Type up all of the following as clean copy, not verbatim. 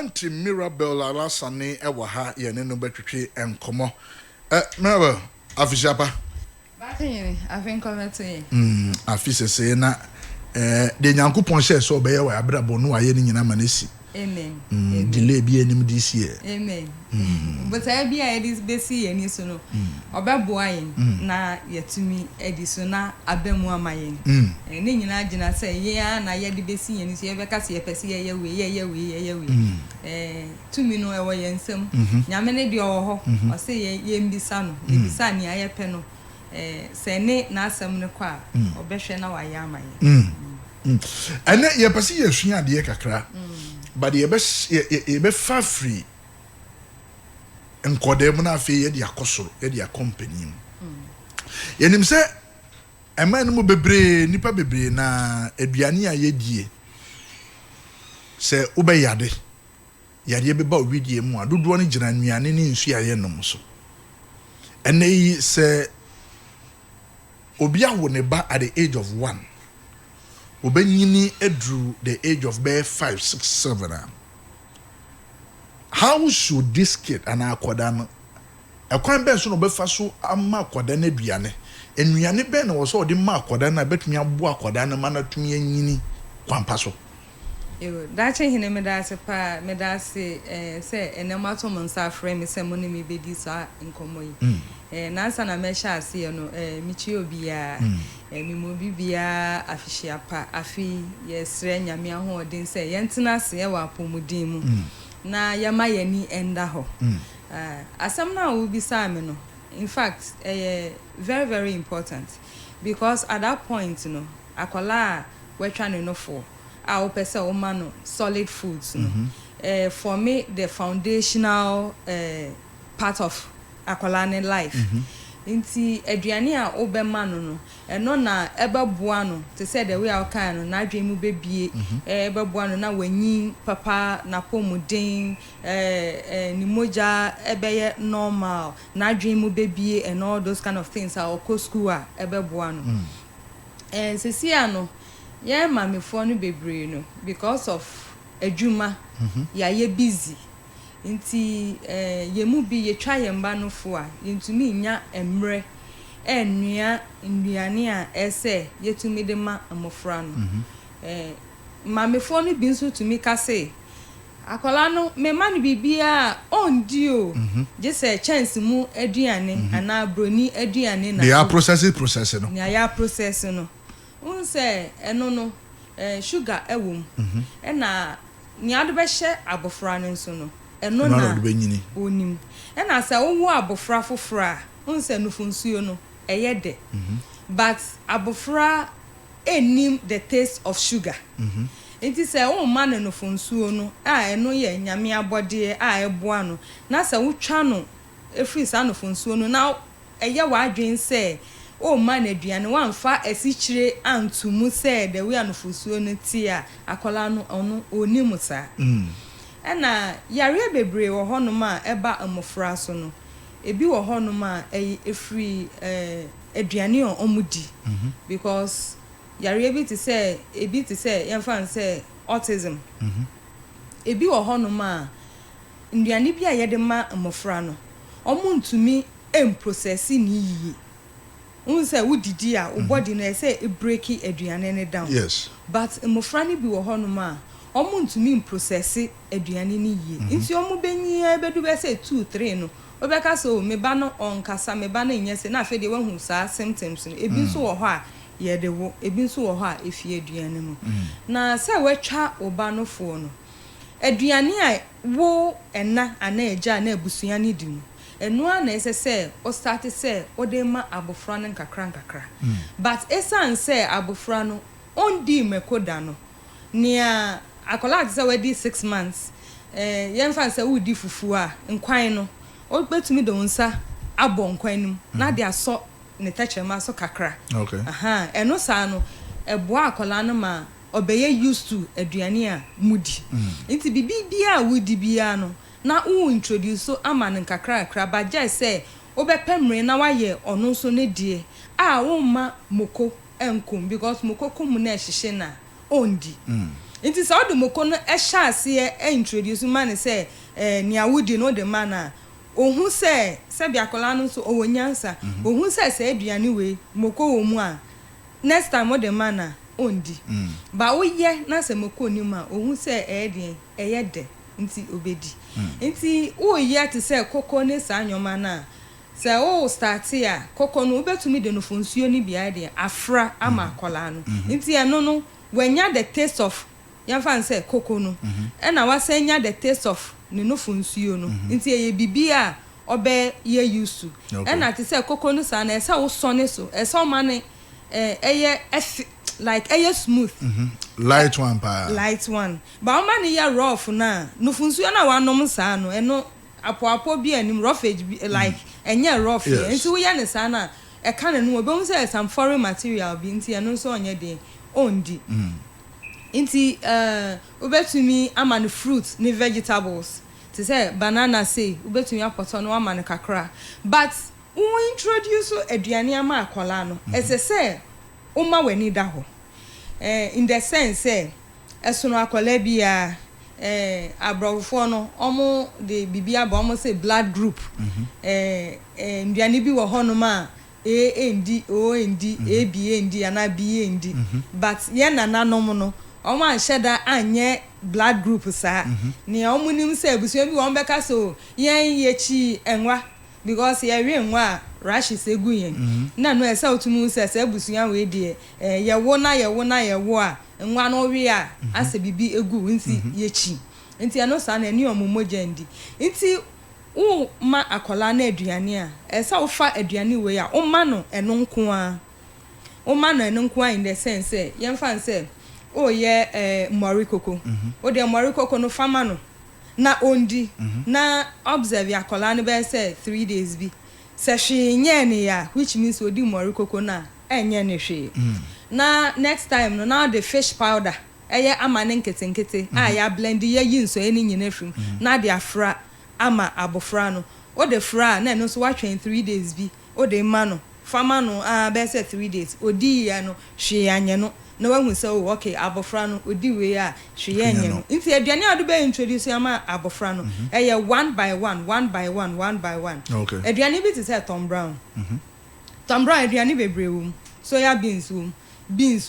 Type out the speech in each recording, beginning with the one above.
Auntie Mirabel Alasane ewa ha ye ne no betwetwe enkomo. Mirabel, afishapa. Batini, afin komete. Afise na de Nyankopon hye so be ye wa abrabo no aye ni nyina manesi. Amen. Delay bi enim this year. Amen. But I be a this besi eni so no. Obebo ayen na yetumi edi so na abemu amayen. Eni nyina agina say ye na ye de besi eni so ye beka se ye pese ye we. Tumi no e wo ye nsem. Nyame ne de owo ho. O say ye mbisa no. Ebisa ni aye pe no. Se ne na asem ne kwa obehwe na wa ye amayen. Ene ye pese ye sua de kakra. But ye be far free. Enkodem na afi ye de akosoro, ye de company. Ye nim se eman mu bebre, nipa bebre na aduane a ye die. Se ube yade. Yade be ba widie mu a dodo ne gina nuane ne nsu a ye nom so. Ene yi se obi a wo ne ba at the age of 1. Obenyini edru the age of 5, 6, 7. How should this kid and akoda no ekwan be so no befa so ama akoda na aduane enuane be na wo so de ma akoda na betumi abo akoda na mana tumi anyini kwampa so da che hine me da se pa me da se se enemato monsa frame se mo ne me bedi sa nkomo yi na ansa na me sha ase no mi chi obia mi mo bibia afihia pa afi yesre nyame ahoden se yentena se ye wa pomudin mu na yama yani enda ho asam na wo bisa me no in fact very very important because at that point no akola we try no for our person woman solid foods for me the foundational part of akwalane life inti aduane a obema no eno na ebeboa no te say the way our kan no na adwemu bebie ebeboa no na wanyi papa na pomuden ni moja ebeye normal na adwemu bebie and all those kind of things our co school a ebeboa no sesia no yeah, mama for no bebre no because of adwuma ya ye busy nti ye mu bi ye twa ye mba no fo a yentumi nya emre enua nduane a ese yetumi de ma amofra no mama for no bi nso tumi ka say akola no me ma no bibia ondi o je say chance mu aduane ana broni aduane na they are process no ya process no unse eno no sugar ewom na ni ado be hye abofra no nso no eno na onim na sa wo abofra fofra unse nufunsuo no eyede but abofra enim the taste of sugar enti say wo man nufunsuo no eno ye nyame abode eboa no na sa wo twa no efri sa nufunsuo no na eye wa adwen say o man aduane wanfa asichire antumu se de we anofusuo no ti a akola no ono onimu sa na yare bebre wo honom a eba amofra so no ebi wo honom a efri aduane on omudi because yare bi ti say yemfa say autism ebi wo honom a nduane bi a yede ma amofra no omuntumi process ni yi unse wudidi a body no say e break aduane ne down yes but emofrani bi wo honom a omuntumi process aduane ni yie nti omu benyi ebedu be say 2 3 no obeka so me ba no onkasa me ba na nyese na afede wahu sa symptoms no ebi nso wo ho a ye de wo ebi nso wo ho a efi aduane mu na say wetwa oba no fo no aduane a wo ena ana eja na abusua ne di mu enua na ese o start say o de ma abofra no nkakra but esan say abofra no ondi mekoda no nia akola say we di 6 months yemfa say we di fufu a nkwan no o betumi de unsa abo nkwan nim na de aso ne techema so kakra okay eno sa no eboa akola no ma obeye used to aduane a mudi nti bibia wudi bia no na u introduce so aman nkakra ba je say obepemre na waye ono so ne die a wo ma moko enkum because moko kum na ehihye na ondi nti sa odu moko no ehya ase introduce man say nia wudi no de man a ohun say bi akola no so owonyansa ohun say aduane we moko wo mu a next time the man a ondi ba wo ye na se moko ni mu a ohun say de de nti obedi nti wo ye te say koko ne sa anyoma na say o start here koko no obetumi de no fonsuo ni bia de afra ama akola no nti eno no wenya the taste of yamfa say koko no e na wasenya the taste of ne no fonsuo no nti ye bibia obe ye used to e na te say koko no sa na e say wo sone so e say o mane like smooth light one pa light one ba o mane ya rough na no fonsuo na wanom sa no eno apo bi anim roughage like enye rough nti wo ya ne sa na e ka ne no obe say some foreign material bi nti eno so onye de ondi nti obetumi amane fruits ni vegetables to say banana say ubetumi apoto no amane kakra but we introduce aduane ama akola no ese say uma weni da ho in the sense say esono akola bia abrofo no omo de bibia ba omo say blood group nduane bi wo ho no ma AND OND ABND ana BND but ye nananom no omo ansheda anye blood group sa ni omo nim say abusu bi won beka so yen yechi enwa because ye wi enwa rashi segu yen na no esa otumu say abusu yan we de ye wo na a enwa no wi a ase bibi egu nti yechi nti ano sa na ni omo mojendi nti wo ma akola na aduane a esa wo fa aduane we a wo ma no eno nko a wo ma no eno nko a in the sense yen fan say o ye mori koko o de mori koko no fama no na ondi na observe akola no be say 3 days bi se hwe nye ne ya which means odi mori koko na enye ne hwe na next time no now the fish powder eye amane nkete ya blend ye yinso eni nyina frim na de afra ama abofra no o de fra na no so wa twen 3 days bi o de ma no fama no be say 3 days odi ya no hwe anye no na wahu say okay abofra no odi we a hwe anye no nti aduane ado be introduce ama abofra no eye one by one okay aduane bi te say Tom Brown aduane bebre wom soya beans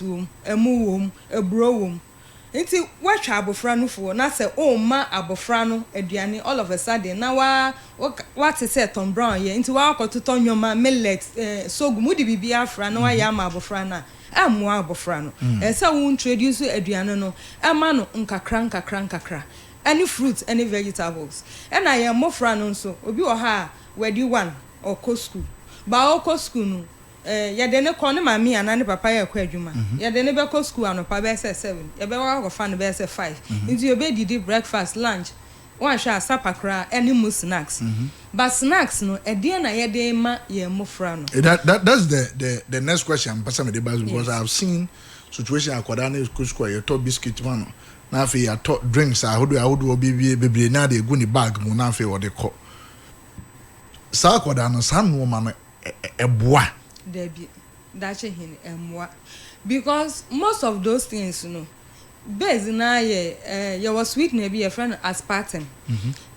wom emu wom ebro wom nti watcha abofra no fo na say o ma abofra no aduane all of a sudden na what say Tom Brown ye nti wa akototo nyoma millet sogu mudi bibia afra na wa ya ma abofra na amwa abofra no esa wo introduce aduane no ama no nkakra any fruits any vegetables and I am mofra no so obi wo ha wedi one or co school ba o co school no ya de ne ko ne mami ana ne papa ya kwa adwuma ya de ne be ko school anopa be say 7 ya be wa go fa ne be say 5 nti you be didi breakfast lunch one sha supper kra any mo snacks but snacks no e de na ye de ma ye mofra no that's the next question person me dey bas because I have seen situation akoda na school you top biscuit man na afi ya top drinks ahodo bebre na de gu ni bag mu na afi wo de ko sa akoda no sa no ma no eboa Debbie, that's hin emwa because most of those things base na ye was sweet na be your friend aspartame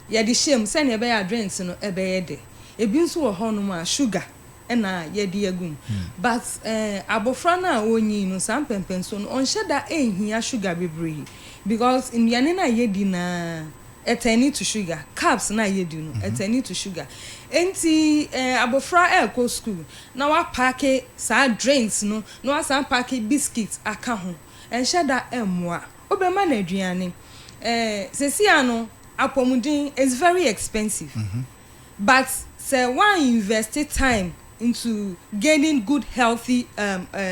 ye the shame say na be your drinks e be ye de ebi nso wo ho no ma sugar e na ye de agum but abofra na onyi no sam pempen so no on sheda ehia sugar bebre because in yane na ye di na etani to sugar carbs na ye di no etani to sugar enti abofra go school na wa pack sa drinks no wa sa pack biscuits aka ho enshada emwa obema na aduane sesia no apomudin is very expensive but say one invest time into gaining good healthy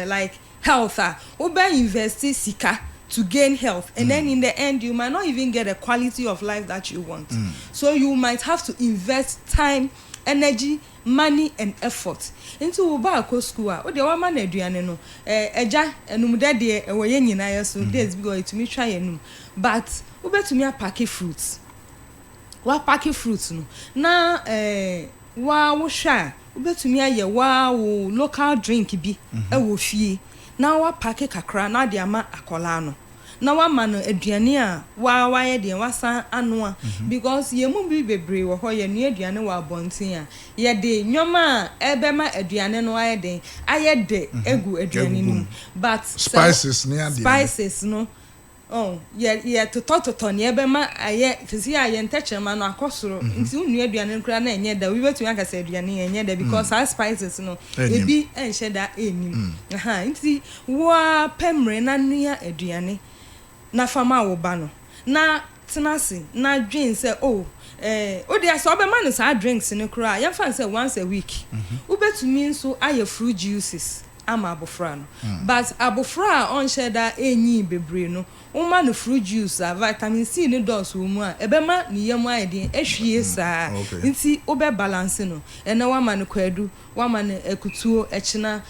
like health obe invest sika to gain health and then in the end you might not even get a quality of life that you want so you might have to invest time energy money and effort into uba ko school o de wa ma na aduane no eja enumde de e wo ye nyina ye so days because it me try enum but ubetumi apake fruits wa pake fruits no na wa wo hwa ubetumi aye wa wo local drink bi e wo fie na wa pake kakra na de ama akola no na wa ma no aduane a wa ye de wasa anoa because ye mu bi bebre wo ho ye nu aduane wa bontin a ye de nyoma ebema aduane no aye den aye de egu aduane no but spices no oh ye toto ne ebema aye fisi aye ntechema no akosoro nti unu aduane nkura na enye da we betu aka se aduane enye da because our spices no ebi enhye da enim nti wa pemre na nua aduane na fama wo ba no na tenase na dwen se o dia so obema no sa drinks ne kura ya fan say once a week ubetumi nso aye fruit juices ama abofra no but abofra on sheda enyi bebre no uma no fruit juice vitamin C ne dose wo mu a ebema ne yam ayedin ehwie saa nti obe balance no ene wama no kwadu wama no ekutuo echina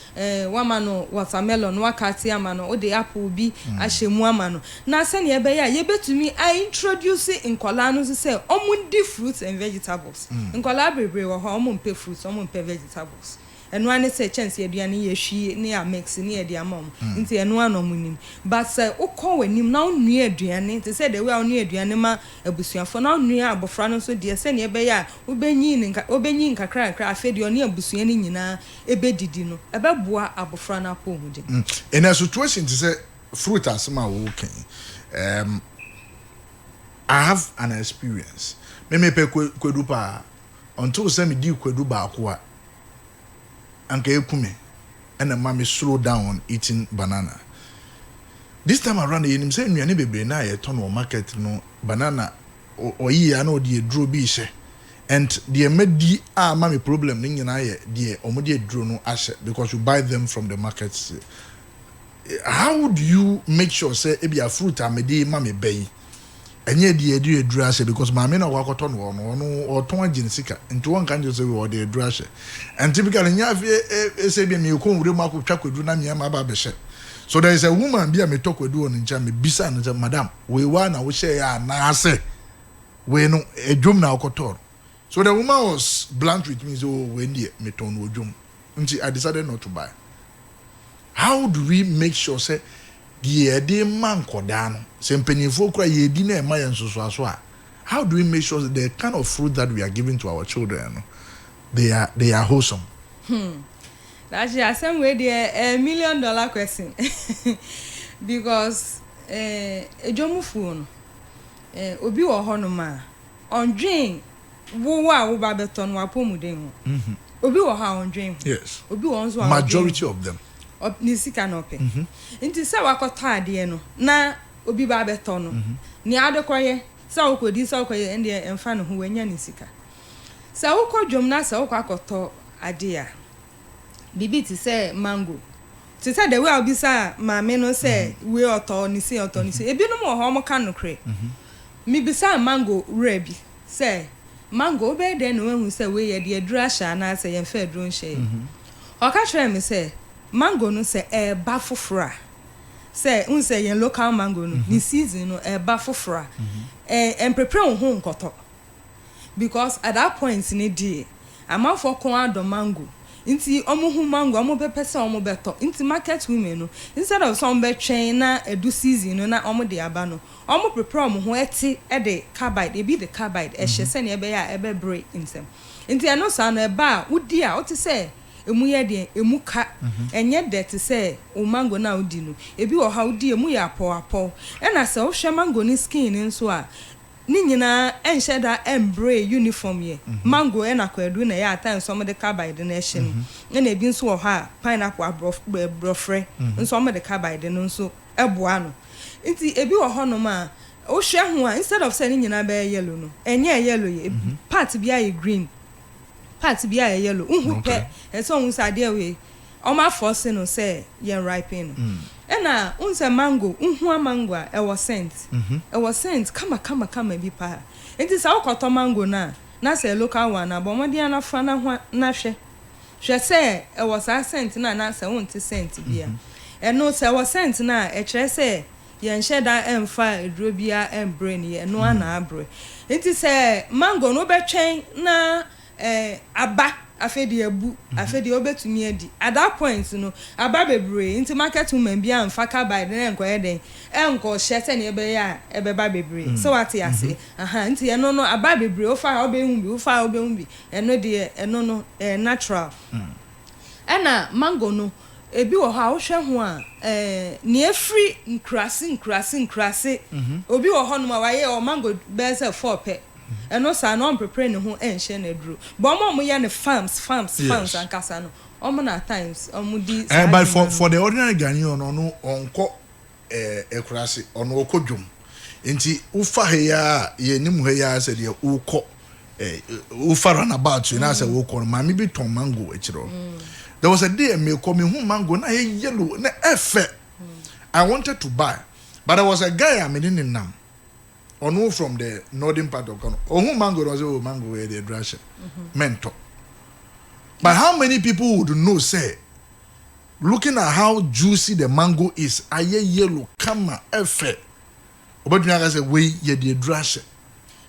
wama no watermelon wakati ama no ode apple bi ahyemu ama no na se ne ebe ya ye betumi I introduce in kola no say omundi fruits and vegetables in kola bebre wo ho omumpe fruits omumpe vegetables eno ane se chance aduane ye hwie ne a mix ne ye de amom nti eno ano munim but say ukọ wanim na onua aduane te say the way onua aduane ma abusuafo na onua abofra no so de se ne ebe ya obenyi nkakra afedi oni abusuane nyina ebedidi no ebeboa abofra na pomude in a situation to say fruit asma wo kan I have an experience me pe kwedu pa until say me di kwedu ba akwa anka ekume and mommy slow down on eating banana. This time around the say nnuane bebre na ye ton market no banana oyi ya na odi edro bi hye and the medi mommy problem ni nyina ye the omodi edro no ahye because you buy them from the markets. How do you make sure say e bia fruit amedi mommy bay enye di edro ahye because mommy na wakoto no oton agin sika nti won kan je say we the edro ahye and typically nya fe say bi me ko wure ma ko twa kwadu na me ma ba be hye. So there is a woman be me talk with on ncha me bisa no madam we wa na wo share ya na ase we no edwom na okotor. So the woman was blunt with me so we ndie me ton odwom nti I decided not to buy. How do we make sure say the ede man koda no se mpanifo kura ye di na e ma ye nsoso aso a how do we make sure that the kind of fruit that we are giving to our children they are wholesome? That's the same way the $1 million question because ejomufu no obi wo ho no ma ondwen wo wo ba beton wa pomuden ho obi wo ha ondwen yes obi wo nso majority of them ni sika no pe nti se wakota ade no na obi ba beton no ni adekoye se okodi se okoye ende emfa no ho wanya ni sika se okodwom na se okoto ade a bibi ti say mango ti say the way obi say maame no say we oto ni say ebi no mo ho mo kan no kre mi bi say mango rebi say mango be dey no hu say we ye de adura sha na say ye fa aduru nhye o ka kire mi say mango no say e ba fofora say un say ye local mango no ni season no e ba fofora prepare ho nkoto because at that point ni di amafo kon ado mango inti omuhu mango omo pepese omo beto inti market women no instead of some be twen na edu season no na omo de aba no omo prepare omo ho eti e de carbide e bi de carbide e hye se ne ebe ya ebe break insem inti eno sa no eba udi a oti se emu ye de emu ka enye de te se o mango na udi no ebi wo ha udi emu ya apo e na se o hwe mango ni skin nso a ni nyina enhye da embrace uniform ye mango e na kwadu na ya atan so mo de carbide na ehye no na ebi nso wo ha pineapple brofre nso mo de carbide no nso eboa no nti ebi wo ho no ma o hwe ho a instead of say ni nyina be yellow no enye yellow ye part bia ye green part bia ye yellow unhu pe e so unsa de we o ma force no say ye ripen no ena unse mango unhu mango e was scent e was scent kama bi pa enti sa ukoto mango na say local one na bomodi anafa na ho na hwe say e was scent na say wonti scent bia eno say was scent na e kire say ye nhye da emfa eduro bia embrain ye no ana abre enti say mango no be twen na aba afedi abu afedi obetumi adi at that point no aba bebre into market woman bia mfaka by den enko eden enko hye ne ebe ya ebeba bebre so what ya say nti eno no aba bebre ofa obehun bi eno de eno no natural ena mango no ebi wo ha wo hwe ho a ne afri nkrase obi wo ho no ma waye o mango be say 4 pe eno sa no prepare ne ho enhye na duro but mo ye ne farms ankasa no omo na times omo di but for the ordinary Ghanaian no onko ekrase ono okodwom enti ufa he ya ye nim he ya se de ukọ ufa run about you na say ukọ ma me bi ton mango ekiro there was a day me come hu mango na ye yellow na efe I wanted to buy but there was a guy I mean in nam ono from the northern part of Ghana hu mango was mango where they drash mentor but how many people would know say looking at how juicy the mango is aye yellow kama efe obadun aga say we ye dey drash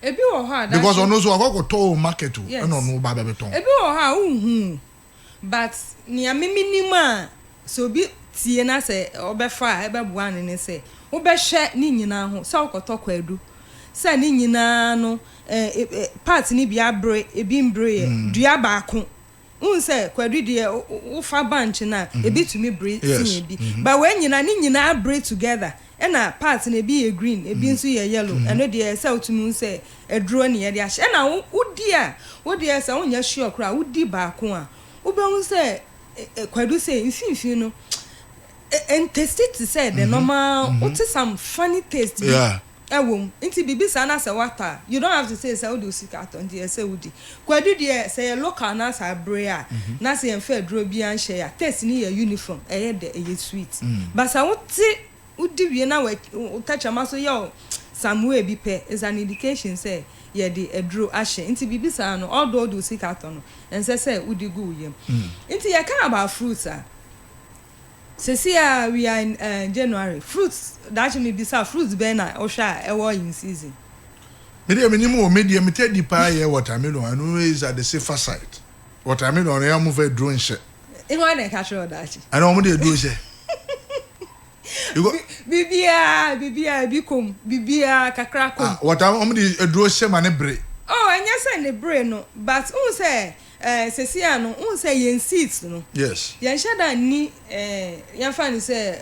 ebi wo ha because ono so akokoto market o no no ba beton ebi wo ha uhu but ni amiminim a so bi tie na say obefa ebeboa ne say obehwe ni nyina ho say okoto kwadu say ni nyina no part ni bia bre ebi mbre dua baako unse kwadu de ufa bunch na ebi tumi bre tin ebi but when ni nyina bre together ena part na ebi ye green ebi nso ye yellow eno de say utumi unse eduro ne ye de ahye na wodi say wonya sure kra wodi baako a ubehun say kwadu say mfimfin no and taste it say the normal what some funny taste ewom nti bibi sa na say water you don't have to say would sika on the say would kwadu de say local na say brea na say emfa aduro bi an share taste ni ye uniform ye sweet but sa wodi wie na we touch am so yo somewhere bi pe is an indication say ye the aduro ahye nti bibi sa no all do sika no and say would go yem nti ye kan about fruits Cecilia, we are in January. Fruits, that me be some fruits bena osha ewo in season. Medium tell the pie watermelon and always at the safer side. Watermelon I move a drone shit. In why they catch all that? I know what they do say. You go Bibia Bibia Kakrako. What I'm only a draw shame and a break. Oh, and yes, and the brain no, but who say Cecilia no, who say yen seeds no. Yes. Yan shada ni yan find say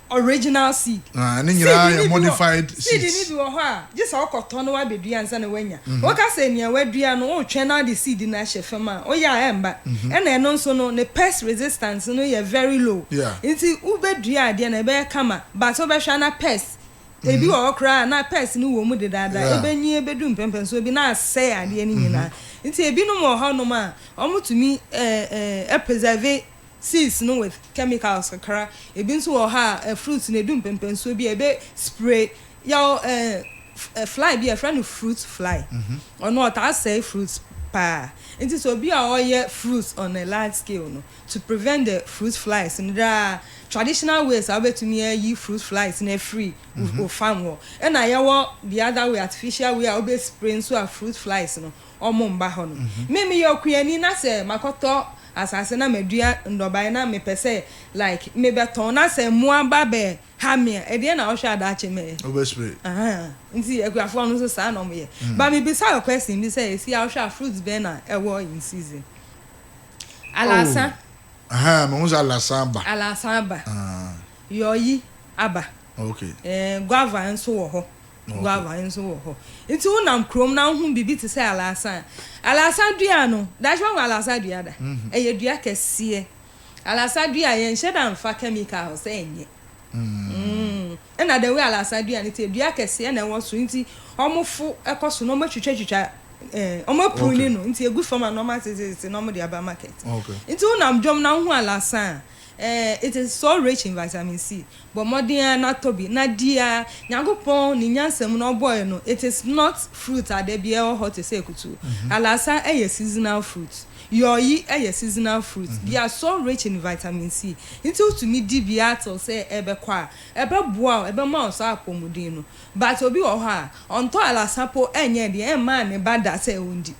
original seed. Ni modified seed ni bi wo ho a just okoto no wa bedua ansa na wanya. Wo ka say nia wadua no wo twe na the seed na hye fam a o ya emba. E na eno nso no ne pest resistance no ye very low. Nti ubedua ade na be kama but obehwa na pest ebi wo kra na pest ni wo mu de dada ebenyi ebedu mpempen so bi na say ade ni nyina nti ebi no mo ho no ma omutumi preserve seeds no with chemicals kakra ebi nso wo ha fruits na edu mpempen so bi ebe spray your fly bi a friend fruit fly or not I say fruits pa nti so bi a oye fruits on a large scale no to prevent the fruit flies and there are traditional ways abetumi yi fruit flies na free o farm wo and I yawo the other way artificial way obe spray so a fruit flies no omo mba ho no me yokuani na se makoto asase na medua ndobai na me pese like me beton na se muaba be hamia e de na o hwa da ache me obe spray nti akuafo no so sa no me but me be say question be say see how hwa fruits be na e wo in season alasa me uza alasa ba yoyi aba okay guava enso wo ho guava enso wo ho nti unam krom na hu bibi ti say alasa dua no that's why alasa dua da ye dua kese alasa dua ye nhye da mfa chemicals enye na the way alasa dua ni te dua kese na wo so nti omofo ekoso no matwitwa omapuni no nti egu form and normal say no mo dey aba market nti unam dwom na hu alasa it is so rich in vitamin C but modern na tobi na dia nyagopon ni nyansem no boy no it is not fruit adebia or hot say kutu alasa seasonal fruit your seasonal fruits. They are so rich in vitamin C. Until to me dibiato say ebe kwa ebe boa ebe ma so apomudin no. But obi wo ha onto alasapo enye de e ma ne bada say undi.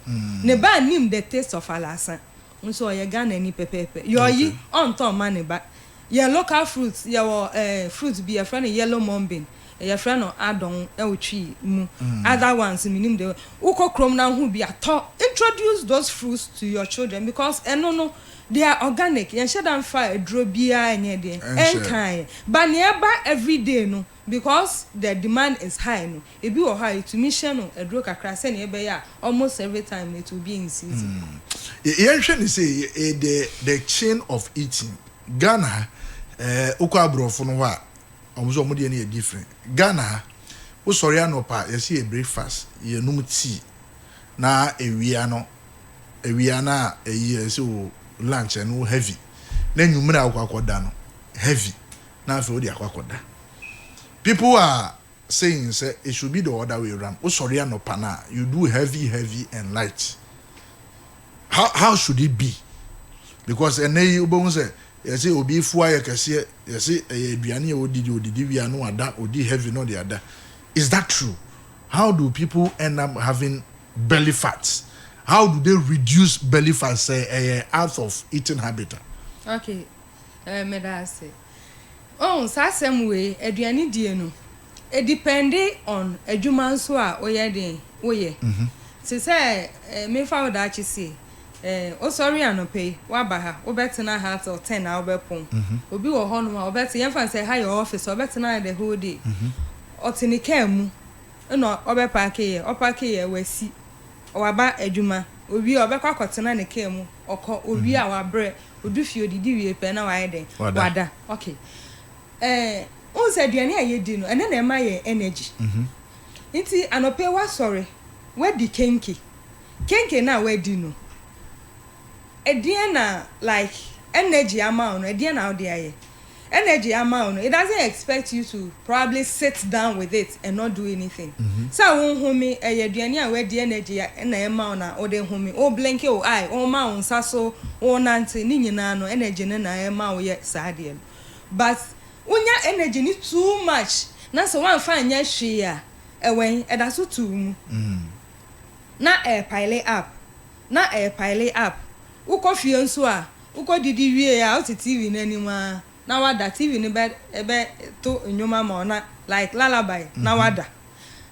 Ne ba nim the taste of alasa. Nso ye Ghana ni pepepe. Your onto ma ne ba. Your local fruits, your fruits be a friend yellow mombin. Your friend no adon tree mu. Other ones minim de uko krom na hu bi ato. Introduce those fruits to your children because no they are organic. Yen shedan fa edro bia enye de enkan. But nearby every day no because the demand is high no. Ebi wo high to mission no edro kakra se na ebe ya almost every time it will be in season. Yen hwe say the chain of eating Ghana uko abrofo no wa omuzo omode na different Ghana wo sori anopa yesi breakfast ye num tea na ewia na yesi o lunch no heavy na nwumra akwakoda no heavy na afi odi akwakoda people are saying say it should be the other way around wo sori anopa na you do heavy and light. How should it be? Because eney obon say yesi obi fuwa ye kese yesi aduane odidi wia no ada odi heavy no the other. Is that true? How do people end up having belly fats? How do they reduce belly fat out of eating habit? Okay. Me da say. Oh, sa same way aduane die no. It depend on adwuma nso a oye den oye. Se say me fa woda chi say o sorry anope wa ba ha obetena ha till 10 na obepon obi wo ho no obet yen fan say ha your office obetena the whole day otinika mu no obepaake ye opaake ye wasi owaba adwuma obi obekwa kotena ne ka mu okọ obi a wabre odufi odidi wie pe na waye den wada okay on say duane ayedi no ene na ema ye energy nti anope wa sorry we di kenke na we di no ediana like energy amount ediana out there energy amount it doesn't expect you to probably sit down with it and not do anything so won humi eduane a we di energy na amount na o de humi o blink o eye o ma on saso o nante ni nyina no energy na amount ye saade but unya energy ni too much na so wan fa nya hwe a ewen edaso tu mu na pile up uko fie nso a uko didi wie ya o TV n'anima na wada TV ni ebe to nyoma ma na like lullaby na wada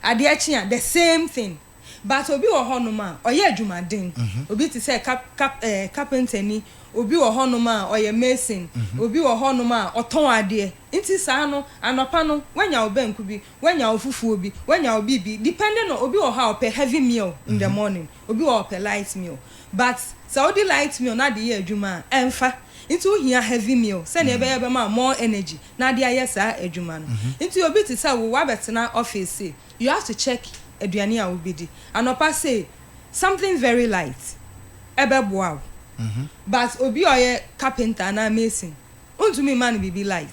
ade achi the same thing but obi wo hono ma oye adwumaden obi ti say carpenter ni obi wo hono ma oye mason obi wo hono ma oton ade nti saa no anopa no wanya obanku bi wanya ofufu obi wanya obibi depending on obi wo ha ope heavy meal in the morning obi wo ope light meal but Saudi light meal na de adwuma emfa nti o hia heavy meal say na ebe ma more energy na de ayesa adwuma no nti obi ti say wo wabetena office say you have to check aduane a obidi anopa say something very light ebe boa but obi oye carpenter na mason untumi man bibi light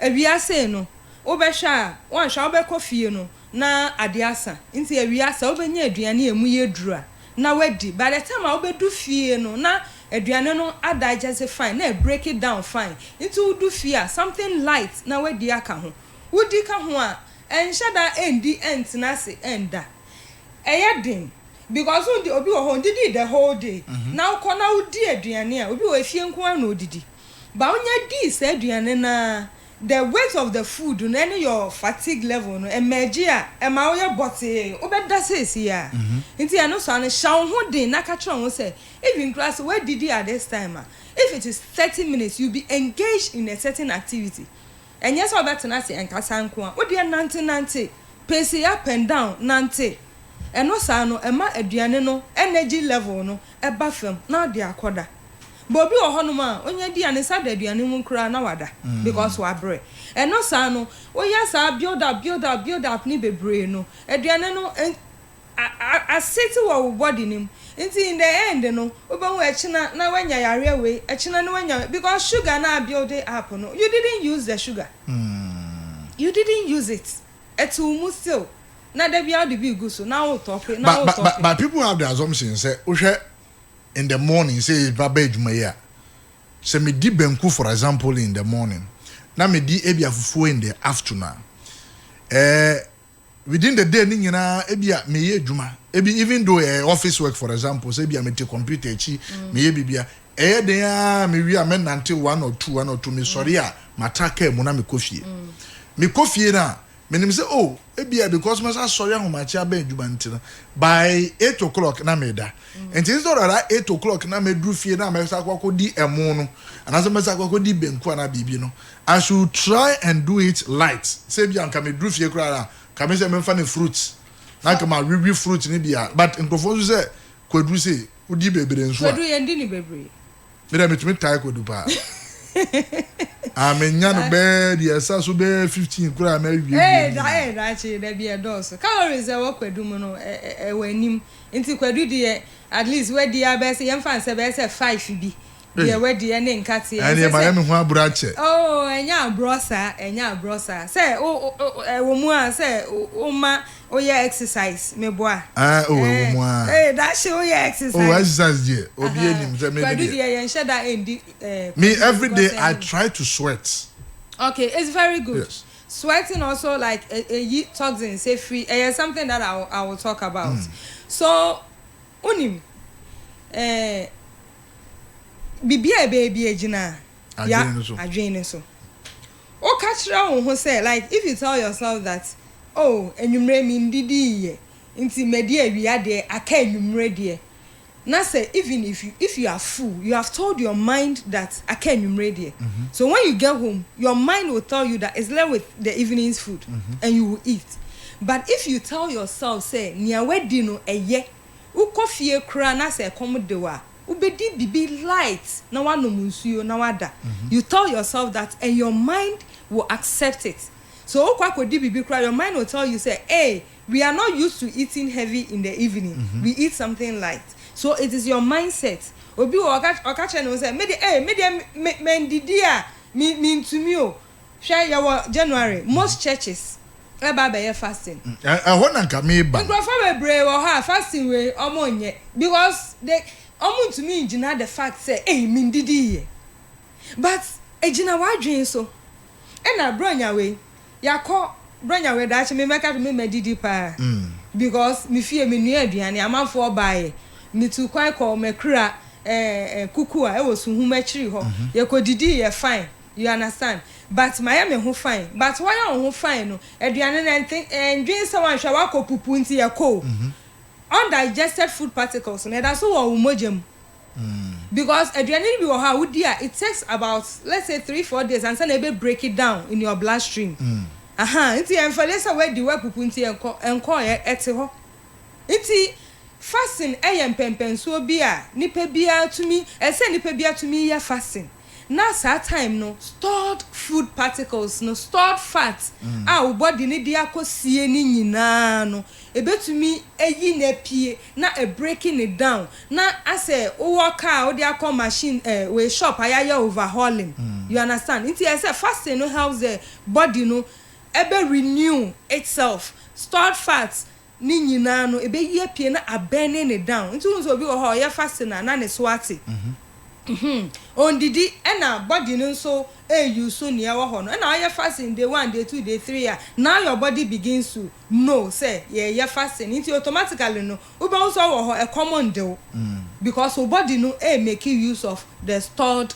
awia say no obehwa wan hwa obekofie no na ade asa nti awia sa obenya aduane emu yedura na wedi by the time I obedu fie no na aduane no adigest fine na break it down fine into do fie something light na wedi aka ho wudi ka ho a enhada endi entina se enda eyedin because obi wo ho didi the whole day na uko na udi aduane a obi wo fie nko an odidi ba onya di se aduane na the weight of the food no any your fatigue level no emerge a ema wo ye bote obeda sesi a nti eno so an shaw ho din na ka tron wo say if in class where did you at this time if it is 30 minutes you be engaged in a certain activity and yes obeta na say enkasa nko a wo de nante pace up and down nante eno sa no ema aduane no energy level no eba fam na de akoda Bobi ohonuma onye di anisa da aduane mu nkura na wada because wa bre eno sa no oya sa build up ni bebre no aduane no aseti wo body nim nti in the end no obanwu echina na wanya yare we echina no wanya because sugar na build up no you didn't use the sugar you didn't use it etu still na da bia de bi gu so na wo talk but people have the assumption say uhwe in the morning say baba adwuma ya say me di banku for example in the morning na me di ebia fufuo in the afternoon within the day ni nyina ebia me ye adwuma even though office work for example say ebia me te computer echi me ye bibia den a me wi a me nante 1 or 2 me sorry a mataka mu na me kofie me kofie na menim say oh ebia because me say sorry ahomachi aba adwuma ntina by 8 o'clock na me da and it's not that 8 o'clock na me dru fie na me say akokodi emu no anase me say akokodi benku na bibi no I should try and do it light say bia nka me dru fie kura na ka me say me fa ne fruits na ka ma wiwi fruit ni bia but nkofo so say kwadu say udi bebre nso kwadu ye ndi ni bebre me da metumi tai kwadu pa amenya no be dia sa so be 15 kura ma wi da chi da bia dos calories e wo kwadu mu no wanim nti kwadu die at least we dia be say yemfa nse be say 5 bi dia we dia ne nkate ene ma yemi ho abrache oh enya brosa say wo mu a say o ma o ye exercise me boa wo mu a that show ye exercise exercise die obi enim say me kwadu die yen sheda endi me every day I try to sweat. Okay, it's very good. Yes. Sweating also like a toxin say free something that I will talk about. So unim bibia baby ejina ya adwene so o catch ra won say like if you tell yourself that oh enwumre mi ndidi ye nti medi awia de aka enwumre de na say even if you are full you have told your mind that aka enwumre de so when you get home your mind will tell you that it's left with the evening's food and you will eat. But if you tell yourself say nia wedi no eye ukofie kra na say come de wa ubedi bibi light na wanom nsuo na wada you tell yourself that and your mind will accept it. So okwakodi bibi kra your mind will tell you say hey we are not used to eating heavy in the evening we eat something light. So it is your mindset obi okache no say me ndidi a me ntumi o hwe ya January most churches eba be fasting ehona nka me ba nkrofo bebre wo ha fasting we omonye because they to me engineer the fact say eh me ndidi ye but ejina wadwen so e na bronya we yakọ bronya we da che me make me medidi pa because me fie me nua aduane amanfo bae me tu kwai ko me kra kuku a e wo sunhu machiri ho ye ko didi ye fine you understand but my me ho fine but why you ho fine no aduane na ndwen se wan hwa wakopupu nti ye ko undigested food particles and that's what we mojam because aduane bi wo ha wudi a it takes about let's say 3-4 days and then ebe break it down in your bloodstream nti enfalesa we di we pupu nti enko ye ete ho nti fasting empempenso bi a nipa bia tumi ese nipa bia tumi ya fasting na sa time no stored food particles no stored fat our body ni dia kosie ni nyina no ebetumi eyi na pie na breaking it down na ase o work o dia call machine we shop ayaya overhauling you understand nti ese fasting no helps the body no ebe renew itself stored fats ni nyina no ebe yi pie na abene ne down nti unso obi ho ya fasting na ne swati on didi na body no so you so near wo ho no na you fasting day 1 day 2 day 3 now your body begins to know say you fasting into automatically no we be also wo ho a common deal because your body no make use of the stored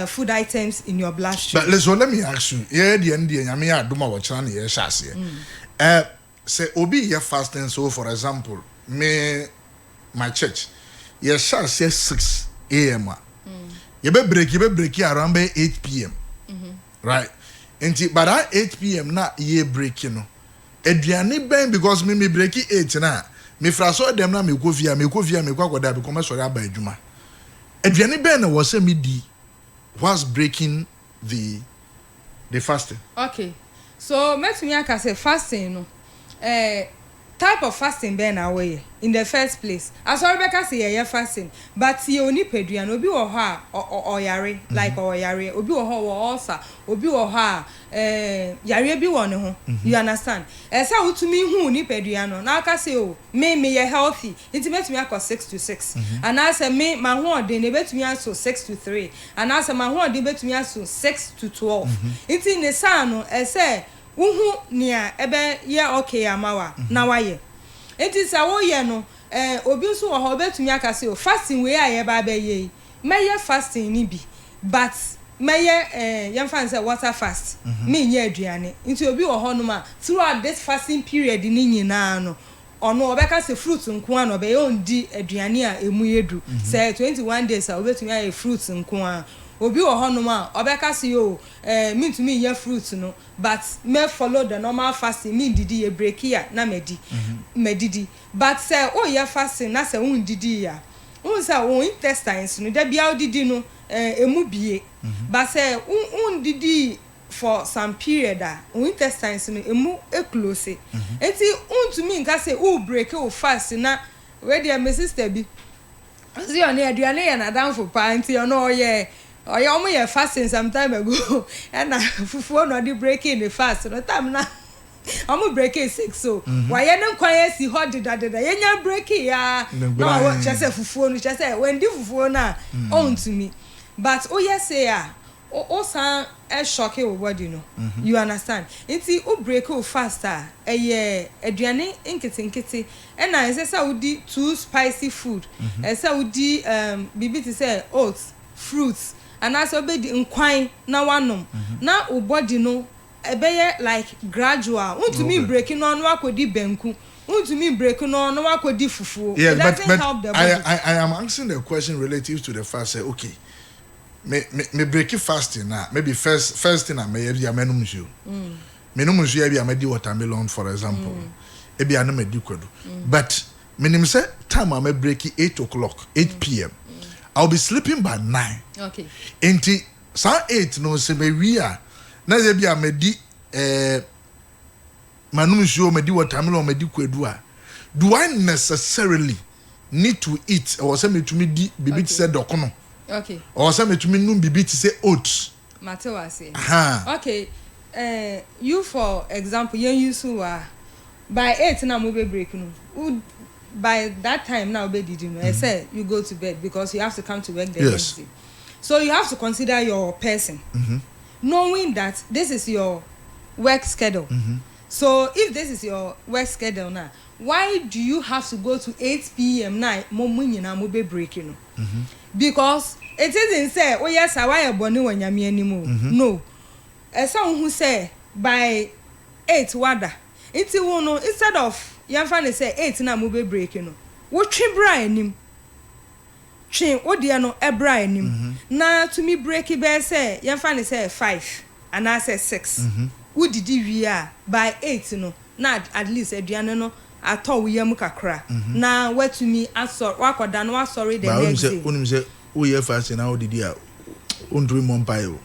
food items in your bloodstream. But let me ask you here the end nyame ya adoma wo kira na ye hyase say obi ye fasting so for example my church ye hyase 6 a.m. You be break around by 8 p.m. Right? And but at 8 p.m. na ye break you know. Eduane ben because me break 8 na. Me fraso dem na me go via me kwa kwada be come sorry aba adwuma. Eduane ben na was me di was breaking the fasting. Okay. So metumi aka say fasting no type of fasting ben away in the first place. As Rebecca say yeah fasting, but you only peduan obi wo ho or yare like or yare obi wo ho also obi wo ho yare bi wo ne ho. You understand? Esa utumi hu ni peduan no na aka say o me ye healthy nti betumi akọ 6 to 6 and I say me ma ho ode ne betumi aso 6 to 3 and I say ma ho ode betumi aso 6 to 12 nti ne sa no ese uhu nia ebe ye okay amawa na waye enti sa wo ye no obi nso wo ho betumi aka say o fasting we aye ba be ye meye fasting ni bi but meye yemfa say water fast me nye aduane nti obi wo ho no ma throughout this fasting period ni nyina no ono obeka say fruit nko an obe ye ondi aduane a emu yedu say 21 days a obetumi aye fruit nko an obi wo ho no ma obeka say o me to me ye fruit no but me follow the normal fasting me didi ye break ya na medidi but say o ye fasting na say un didi ya un say o intestines no da bia didi no emu bie but say un didi for some period un intestines no emu close enti un to me nka say o break o fast na we dey my sister bi see on aduane ya na dan for pa enti ono ye oya omo ye fasting some time ago and fufuo no dey breaking the fast no time na omo breaking 6 so why ye no kwan ye si ho deda ye nya breaking ya na wo chese fufuo no chese when di fufuo na on to me but o ye say o san e shock your body no you understand nti o break o faster ye aduane nkete and na say say udi too spicy food say udi bibi ti say oats fruits and as obedi nkwan na wanom na o body no ebeye like gradual want to me breaking on wakodi benku want to me breaking on wakodi fufuo yeah but I am answering the question relative to the fast say okay me break fasting na maybe first thing I may be amenum nsuo menum nsuo ya bi amedi watermelon for example e bi anam edi kwadu but menim say time I may break 8 p.m. I'll be sleeping by 9. Okay. Enti sa 8 no se me wi a na ze bia medi manum nsuo medi watermelon medi kwadu a do I necessarily need to eat or say me to me di bibi ti say dokono. Okay. Or say me to me num bibi ti say oats. Matewa say. Okay. You for example, you so by 8 na mo be break no. By that time now be did you know I said you go to bed because you have to come to work the next day. So you have to consider your person. Knowing that this is your work schedule. So if this is your work schedule now, why do you have to go to 8 p.m. night mo be breaking because it isn't say oh yes I why boni wanyame animo no esa who say by 8 wada iti wono instead of yamfa ne say 8 na mo be breaking no wo twe bra anim twe wo de no e bra anim na to me break be say yamfa ne say 5 and I say 6 wo didi wi a by 8 no na at least aduane no atọ wo yam kakra na watumi asor wakoda no asori the next day unim say wo ye fast na wo didi a ondru mo mpa yo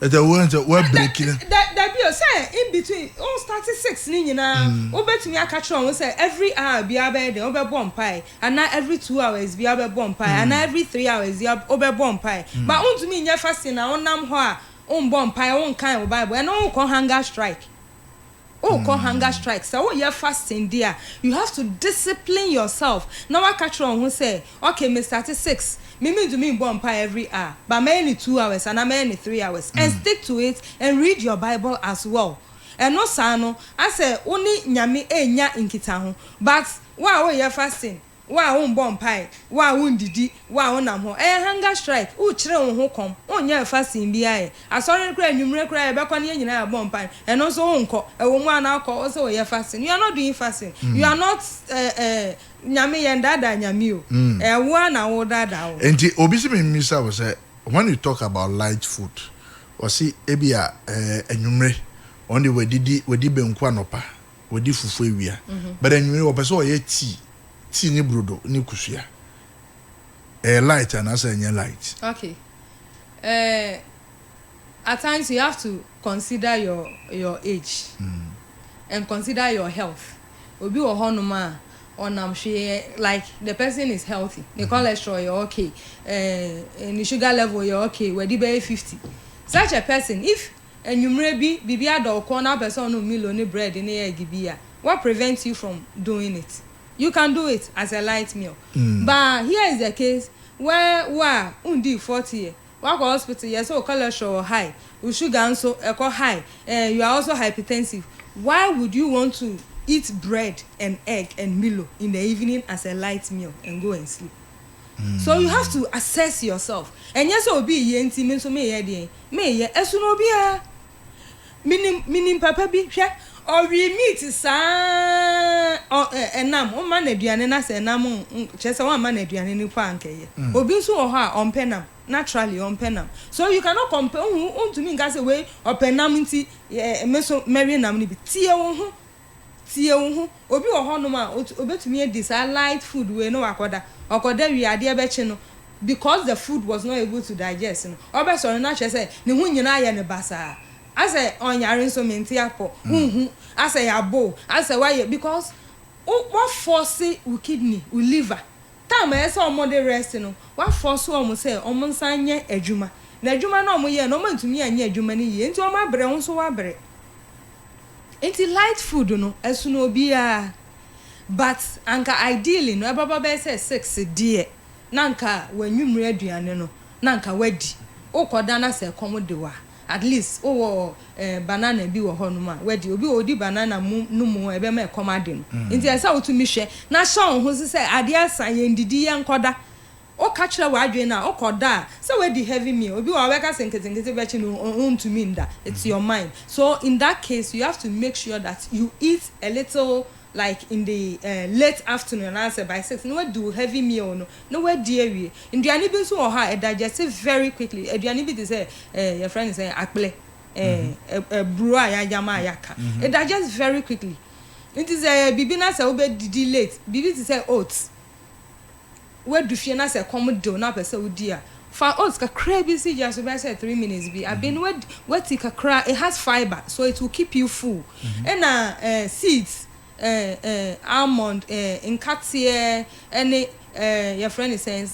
eta wo breaking that be say in between on start 6 ni nyina wo betumi aka kire on say every hour bi abede wo be bomb pie and now every 2 hours bi abe bomb pie and every 3 hours wo be bomb pie but ontumi nya fasting na onam ho a on bomb pie on kan wo bible and on ko hunger strike hunger strike so you fasting there you have to discipline yourself now I catch on who say okay me start 6 me do me bomb pie every hour but me 2 hours and I me 3 hours and stick to it and read your bible as well and no sano I say only nyame enya nkita ho but why you fasting why won bomb pie why won didi why won am ho hunger strike u kire won ho kom onya fasting bi aye asori kra anwumre kra e be kwa ne nyina bomb pie and no so wonko e wo mu ana akọ so you fasting you are not doing fasting you are not nyame yendada nyame o e wo na wo dada o enti obi se me misa wo say when you talk about light food or see ebia anwumre on the wedi benku anopa wedi fufu ewia but anwumre wo pese o ye tea ni brodo ni kusua light and as any light okay at times you have to consider your age and consider your health obi wo honum a onam hwe like the person is healthy the cholesterol you okay and the sugar level you okay we di be 50 such a person if enyumre bi bibia do ko na person no meal on bread in egg bia what prevents you from doing it? You can do it as a light meal. But here is the case where undi 40 walk hospital yes so cholesterol high, sugar also high, you are also hypertensive. Why would you want to eat bread and egg and Milo in the evening as a light meal and go and sleep? So you have to assess yourself. And yes obi ye ntimi so me ye dey me ye esu no bia minim papa bi hwe or we meet sa enam o ma na aduane na se enam chese wa ma na aduane ni kwa nkeye obi so ho a ompenam naturally ompenam. So you cannot compare to me nka say we openam nti me so marry nam ni bi tie wo ho obi wo ho no ma obetumi edi sa light food we no akoda wi ade be chi no because the food was not able to digest no obeso na chese ne hu nyina ye ne basa ase onyare so menti apo ase yabo ase why because what force we kidney we liver time ese omode rest no what force o say omo nsanye adwuma na adwuma na omo ye no mantumi anye adwuma ni ye nti omo abre ho so wabre enti light food no esu no bia but anka ideally no ebaba be say 6 die nanka wanwumre aduane no nanka wadi ukoda na se komodewa at least banana bi wo honuma wadi obi odi banana no mu ebe ma komade no nti esa otumi hwe na sha ho se ade asan ye ndidi ye nkoda o ka kire wa adwe na okoda se wadi heavy meal obi wa weka senkete be chi no ontumi nda it's your mind. So in that case you have to make sure that you eat a little like in the late afternoon answer by 6 no do heavy meal no we dear induane bi so ha e digest very quickly eduane bi dey say your friend is saying akple bro ayama ayaka it digest very quickly. It is bibi na say we didi late bibi to say oats we do fie na say come do na person we dia for oats ka crave si just be say 3 minutes bi I been what it it has fiber so it will keep you full and seeds almond in katie any your friend is saying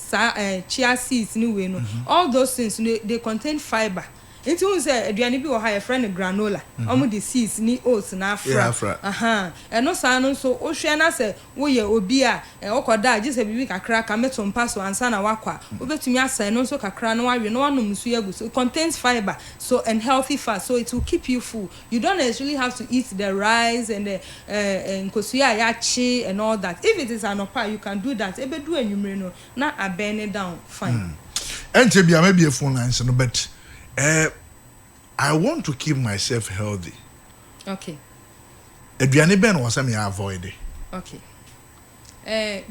chia seeds ni we no all those things they contain fiber. Into say aduane bi wo ha your friend granola omo the seeds ni oats na afra no sa no so o hwe na say wo ye obi a okoda agi say bibi kakra ka meto mpa so ansa na wakwa obetumi asai no so kakra no wawe no wanom so yagu so it contains fiber so and healthy fat so it will keep you full. You don't necessarily have to eat the rice and the nkosuya yachi and all that. If it is an opa you can do that ebedu anwumre no na abene down fine. Ente bia maybe a phone lines no but I want to keep myself healthy. Okay. Eduane ben was me avoid it. Okay.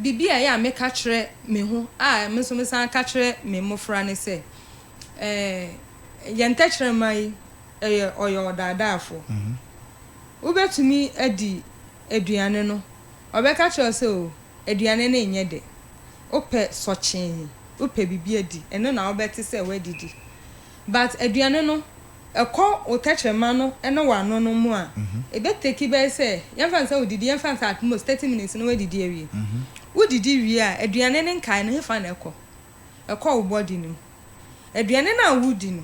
Bibi a ya me ka kire me ho me so me san ka kire me mofra ne se ye nta kire mai oyo dadafo. Ubetumi adi eduane no obeka kire se o eduane na enye de ope sochen ope bibi adi eno na obeti se we didi. But aduane no ekọ otechema no eno wa no no mu a ebe take be say yemfa say odidi yemfa say at most 30 minutes no we didi awie udidi wie a aduane ne nkai no hefa na ekọ wo body ni aduane na wudi no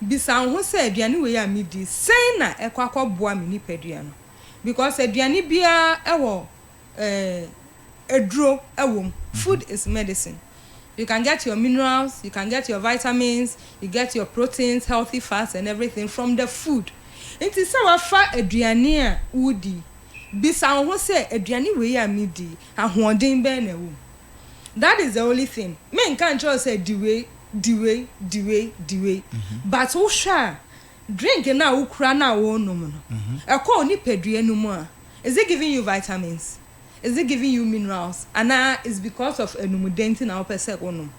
bisa ho say aduane we ya midi sei na ekọ akọboa me nipa aduane because aduane bia ewo edro ewom. Food is medicine. You can get your minerals, you can get your vitamins, you get your proteins, healthy fats and everything from the food. It is so far aduane a udi. Bisa ho say aduane we ya midi ahoden be na wo. That is the only thing. Men can just say the way. But wo sha drink na wo kura na wo nom no. Ekọ ni pedue no mu a. Is it giving you vitamins? Is it giving you minerals? And it's because of enumudenti na opese onum.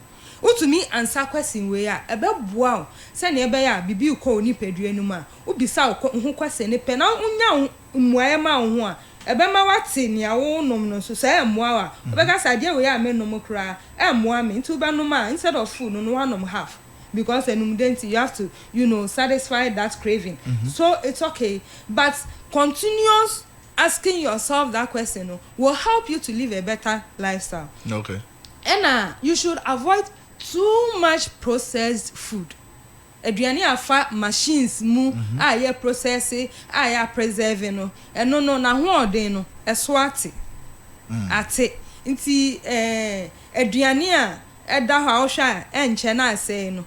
Utumi answer question we a ebe boa o se na ebe ya bibi uko oni pedue no ma ubisa ho question ne pe na unya mmoa ma ho a ebe ma wate ne a wo nom no so say mmoa wa obeka sade we ya me nom kra mmoa me nti uba no ma instead of food no one nom half because enumudenti you have to satisfy that craving. So it's okay, but continuous asking yourself that question will help you to live a better lifestyle. Okay. And you should avoid too much processed food. Aduane afa machines mu a process a preserve no no na ho odin no eso ate ate nti aduane a eda ha ohwa enche na ase no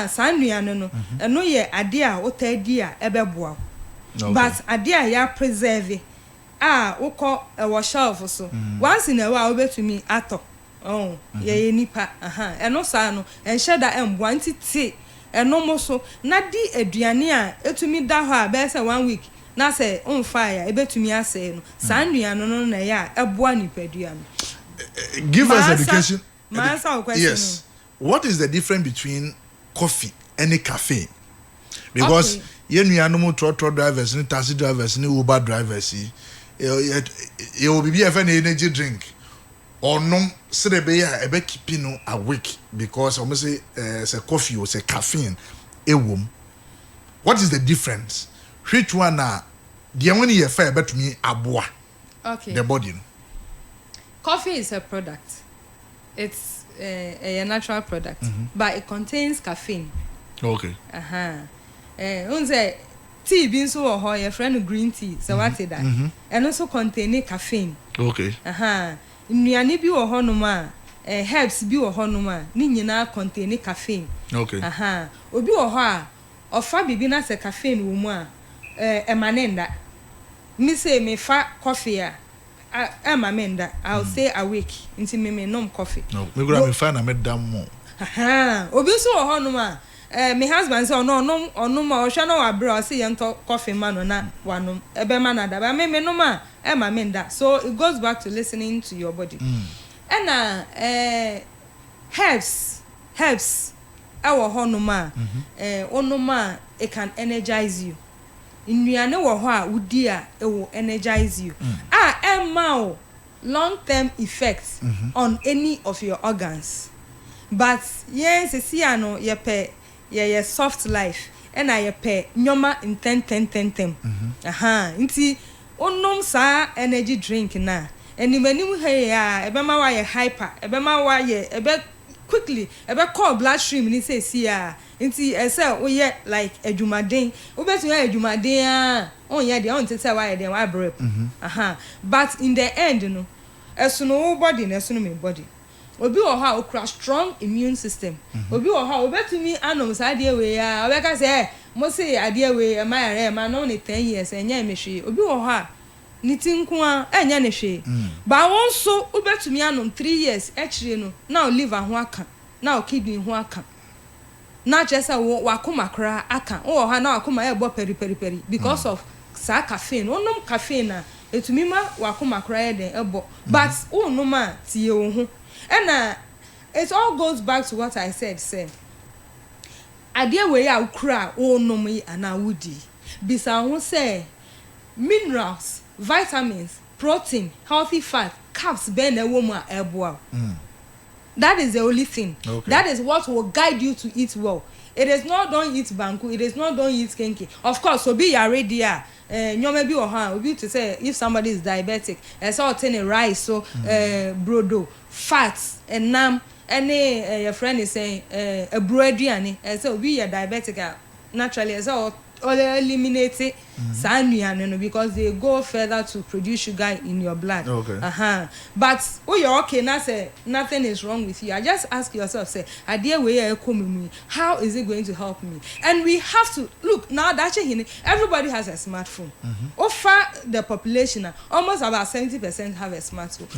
san nuane no eno ye ade a otadi a ebeboa. But ade a ya preserve wokọ ewo shelf so once in a while obetumi ato ye nipa eno sa no enhye da emboa nti ti eno mo so na di aduane a etumi da ho a be say 1 week na say on fire ebetumi ase no san nuane no na ya eboa nipa aduane. Give us education. Question. Yes. What is the difference between coffee and caffeine? Because you know, truck drivers, taxi drivers, Uber drivers, you will be an energy drink or no, Serebeya, a bit keeping awake because almost say coffee or say caffeine, a womb. What is the difference? Which one are the only affair but me abwa? Okay. The body. Coffee is a product. It's a natural product, but it contains caffeine. Okay. Unse tea bean so or your friend green tea, so what is that? And also contain caffeine. Okay. Nnuane bi wo honoma, herbs bi wo honoma, ni nyina contain caffeine. Okay. Obi wo ho a ofa bibi na se caffeine wo mu a emanenda. Me say me fa coffee a emamenda, I'll stay awake until me nom coffee. No, me go me fa na me dam mo. Obi so wo honoma my husband say no ma o hwa na wa bro say yento coffee man na wanom ebe ma na da ba me no ma e ma me nda. So it goes back to listening to your body. And herbs e wo honoma onoma it can energize you. Nnuane wo ho a wudi a it will energize you. Emma long term effects on any of your organs. But yes, see ano ye pe ye soft life and I pe nyoma in 10 nti onom sa energy drink na eni manim he ya ebe ma wa ye hyper ebe ma wa ye ebe quickly ebe call bloodstream ni say see ya nti ese wo ye like adwumaden wo betu ya adwumaden on ye de on tete wa ye de wa brep but in the end no esu no body na esu no me body. Obi wo ha okra strong immune system. Obi wo ha obetumi anom sa ade we ya obeka say mo say ade we e ma yare ma no ne 10 years enya mehwe. Obi wo ha ni tinku a enya ne hwe. Ba won so obetumi anom 3 years ekire no na o liver ho aka na o kidney ho aka na chesa wo wakoma kra aka wo ha na wakoma e bo peri because of sa caffeine. Onom caffeine na etumi ma wakoma kra e den ebo but onom a tie wo ho. And it all goes back to what I said, say. Idea where you cry, oh no me and I woody. Bisa who say minerals, vitamins, protein, healthy fat, carbs, ben a woman elbow. That is the only thing. Okay. That is what will guide you to eat well. It is not don't eat banku, it is not don't eat kenke. Of course, so be already maybe or how be to say if somebody is diabetic, so ten rice, so brodo, fats, and nam, any your friend is saying a breadiani, so be a diabetic naturally so eliminate it because they go further to produce sugar in your blood. Okay. But you're okay now say nothing is wrong with you. I just ask yourself, say, idea where you come how is it going to help me? And we have to look now that everybody has a smartphone. Over the population, almost about 70% have a smartphone.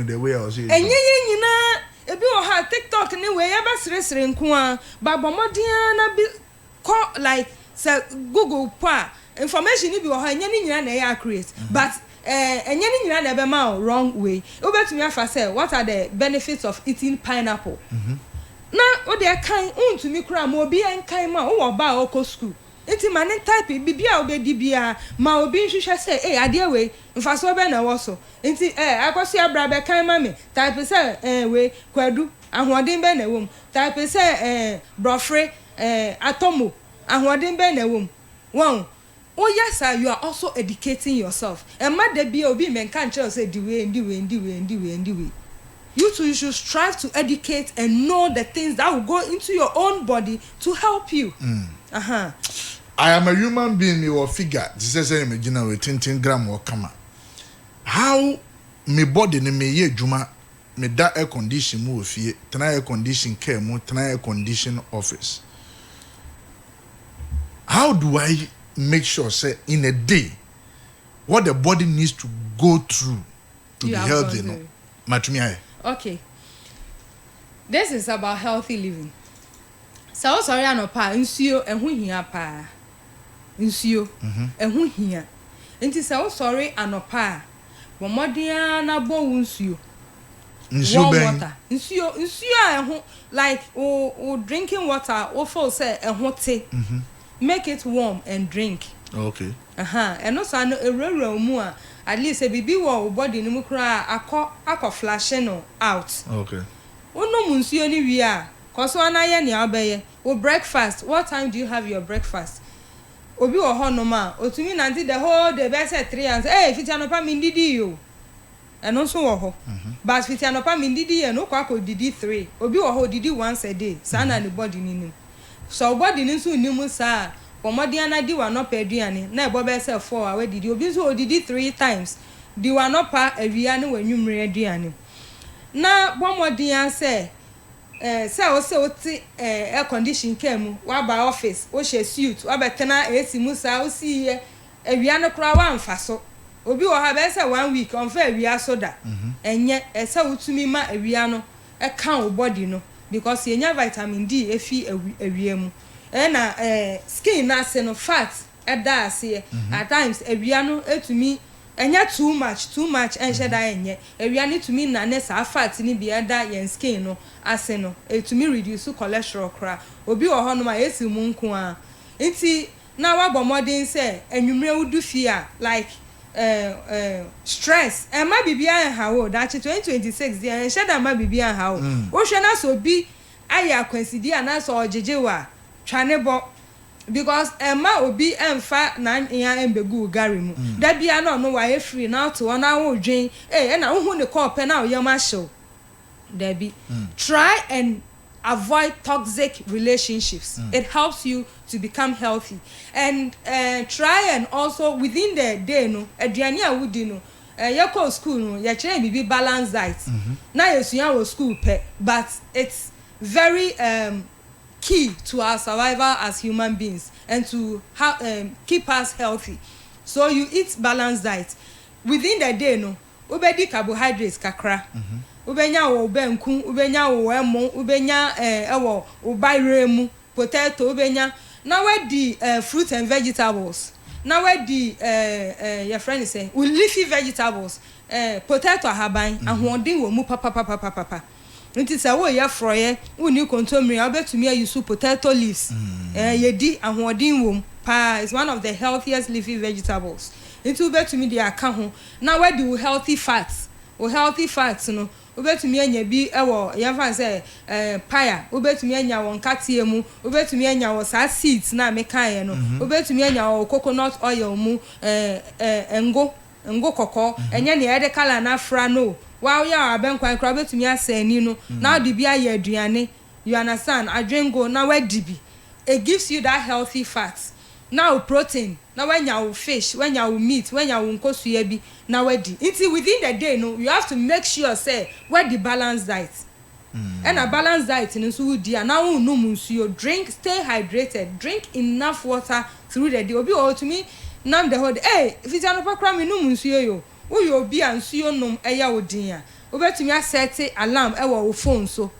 The way I was saying. Ebi o ha TikTok ni we ya ba sire nko a ba bomodian na bi ko like say Google pa information ni bi o ha enya ni nyina na ya create but enya ni nyina na be ma wrong way. Obetumi afa say what are the benefits of eating pineapple? Na o de kan untumi kura ma obi en kan ma o wo ba o ko school. Enti mane type bibia obedi bia ma obi nhwehwe say ade we mfaso be na wo so enti akoso abra be kan ma me type say we kwadu ahoden be na wom type say brofre atomo ahoden be na wom won oh yes sir, you are also educating yourself. And ma de be obi men can tell say the way. You too, you should strive to educate and know the things that will go into your own body to help you. I am a human being, your figure. This is a imagine with 10 gram or kama. How me body ne me ye juma me da air condition mu fie, tena air condition care mu, tena air condition office. How do I make sure say in a day what the body needs to go through to be healthy? No, matumi. Okay. This is about healthy living. So sorry anopa nsuo ehu hia pa. Nsuo ehu hia. Enti so sorry anopa bomodia na bo nsuo. Nsuo ben. Water. Nsuo ehu like o drinking water o feel say ehu te. Make it warm and drink. Okay. And also no ewura mu a at least a bibi wo body ni mu kra akọ flashing no out. Okay. Ono mu nsuo ni wi a koso anaye ni abeye. O breakfast, what time do you have your breakfast? Obi wo ho no ma otumi nanti the whole day be say 3 and hey fiti anopa mi ndidi yo. Eno so wo ho. But fiti anopa mi ndidi ye no kwa ko didi 3. Obi wo ho didi once a day. Sana ni body ni nim. So body ni so nimu sa pomodi anadi wa no pa aduane na ebo be say 4 awe didi obi so didi 3 times. Di wa no pa awia ne wanwumre aduane. Na bomodi an say say o say o ti air condition kemu wa ba office o she suit wa betena AC musa o si awia no kra wa mfa so obi wo ha be say 1 week on fa awia soda enye say utumi ma awia no e kan o body no because yenya vitamin D efi awia mu na skin na se no fat e da ase at times awia no etumi enya too much and sheda enye awia ni tumi na ne sa fat ni bi eda yen skin no ase no etumi reduce cholesterol kra obi wo ho no ma esi mu nko a nti na wa bomodin se enwumre wudu fi a like stress e ma bibia en hawo that 2026 dia en sheda ma bibia en hawo wo hwe na so bi aya kwansidi ana so ojeje wa twane bo because Emma obi emfa na ya embegu gari mu da bia na no wa free now to ona wo dwen na wo hu ne cup na wo yama show da bi try and avoid toxic relationships. It helps you to become healthy and try and also within the day no aduane a wudi no you go school no you try be balanced diet na yesuya wo school pe but it's very key to our survival as human beings and to keep us healthy. So you eat balanced diet within the day no ubedi carbohydrates kakra ubenya wo benku ubenya wo emo ubenya ewo ubairemu potato ubenya na we di fruit and vegetables na we di your friend say we leafy vegetables potato haban ahoden wo mu papa nti say wo ye froye uni kontomri obetumi use potato leaves ye di ahoden wo pa is one of the healthiest leafy vegetables nti obetumi di aka ho na we di healthy fats no obetumi anya bi ewo ye fan say paya obetumi anya won katie mu obetumi anya wo sa seeds na mekaye no obetumi anya wo coconut oil mu ngo koko enya ne ede kala na fra no wa ya abenkwan kra obetumi asani no na de bi aye aduane you understand adwengo na wadibi it gives you that healthy fats now protein na when you fish when you meat when you nkosuya bi na wadi until within the day no you have to make sure say where the balanced diet and a balanced diet in so dia na no nsuo drink stay hydrated drink enough water through the day obi o to me nam the whole day if it's an pakra me no nsuo yo wo yo obi an nsuo nom eya odin a obetumi asset alarm e wo phone so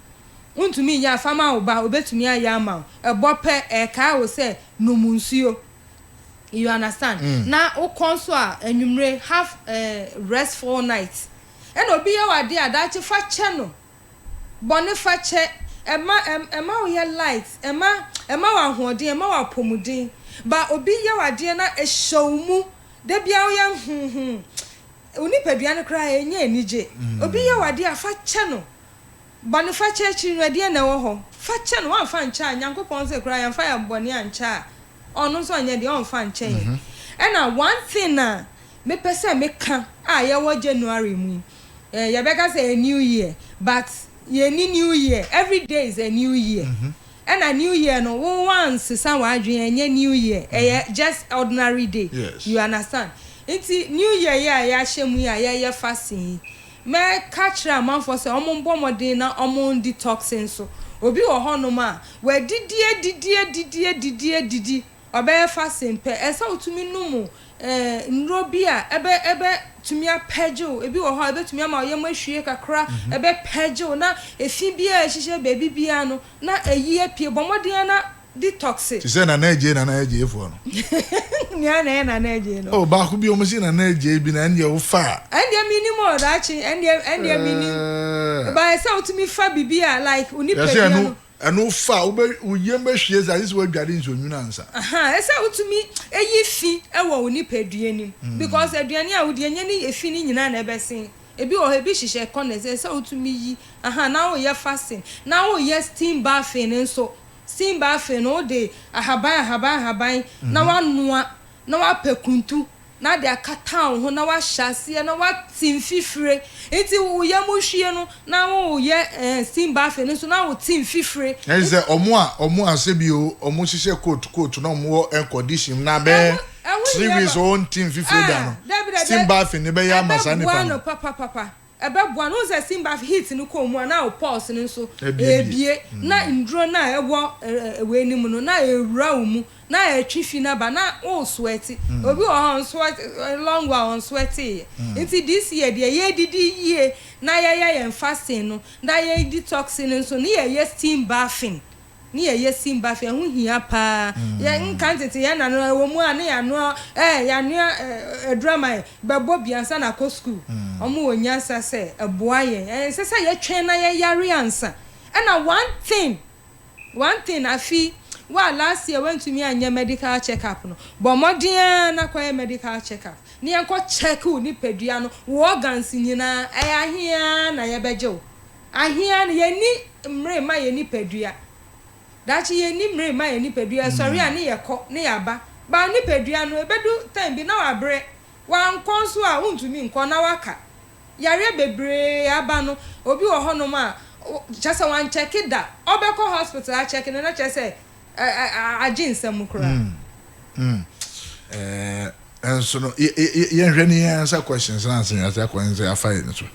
untumi ya fama oba obetumi aya ma ebope ka wo say no nsuo. You understand? Now, o konso a enwumre have restful night. And obi ya wade adachi fa che no. Bone fa che ema wo ye light, ema wa hoden, ema wa pomuden. Ba obi ya wade na ehwumu. De bia wo ya Oni peduane kra enye enije. Obi ya wade afa che no. Bone fa che chi no de na wo ho. Fa che no wan fa ncha Nyankopon se kra ya fa ya bone ancha. Ono so anya de on fan chen and one thing me pese me kan ye wo January mu ye beka say a new year but ye ni new year every day is a new year and a new year no once san wa adwen enye new year just ordinary day you understand it's new year ya hyemu ya fasting me catch am for say omo mbomodin na omo detoxing so obi wo hono ma we didie obey fasting pe esa otumi numu nro bia ebe tumi apejo ebi wo ho ebe tumi ama oyem ahwie kakra ebe pejo na efi bia ehihye baby bia no na eyi apie bomodin na detox ti say na eje efo no nya na eje no oh ba ku bi o mo si na eje bi na ndie wo fa ndie minimum dachi ndie minimum ba esa otumi fa bibia like unipedia no anu fa uyem behwie za this we dwade nsonyu ansa esa utumi eyi fi ewo unipadua nim because aduane a wodi enye ni efi ni nyina na ebesen ebi o ebi hihye corners esa utumi yi na wo ye fasting na wo ye steam bathing nso steam bathing no de ahaban na wanoa na wapekuntu na de akata ho na wahase na watimfifire enti wo ye mohwie no na wo ye steam bathing nso na wo timfifire eze omo asebi o omo hihye coat na omo air condition na be 3 weeks on timfifire da no steam bathing ne be ya masa ne pa papa ebe bua no ze steam bath heat no ko mu na o pulse nso ebie na ndro na ewo we ni mu no na ewura wo mu na etwifi na ba na o sweat obi o sweat long while on sweat until this year dey ye didi ye na ye fasting no na ye detoxing nso ni ye steam bathing ni ye steam bath hu hia pa ye nkantete ye na no wo mu ane ya no ya no drama bebo biansa na ko school omo onyansa se eboa ye se ye twen na ye yare ansa and one thing afi wa last year went to me anya medical check up no but modern na kwa medical check up ni enko check ni pedua no organs nyina ahia na ye beje ahia na ye ni mre ma ye ni pedua dachi ye ni mre ma ye ni pedua sorry ani ye ko ni yaba ba ni pedua no ebedu time bi na wabre wan konso a untumi nko na waka yare bebre aba no obi wo hono ma just wan check it da obeko hospital a check na chese ajinsem kura so no ye hwe ni answer questions na answer answer questions afa it so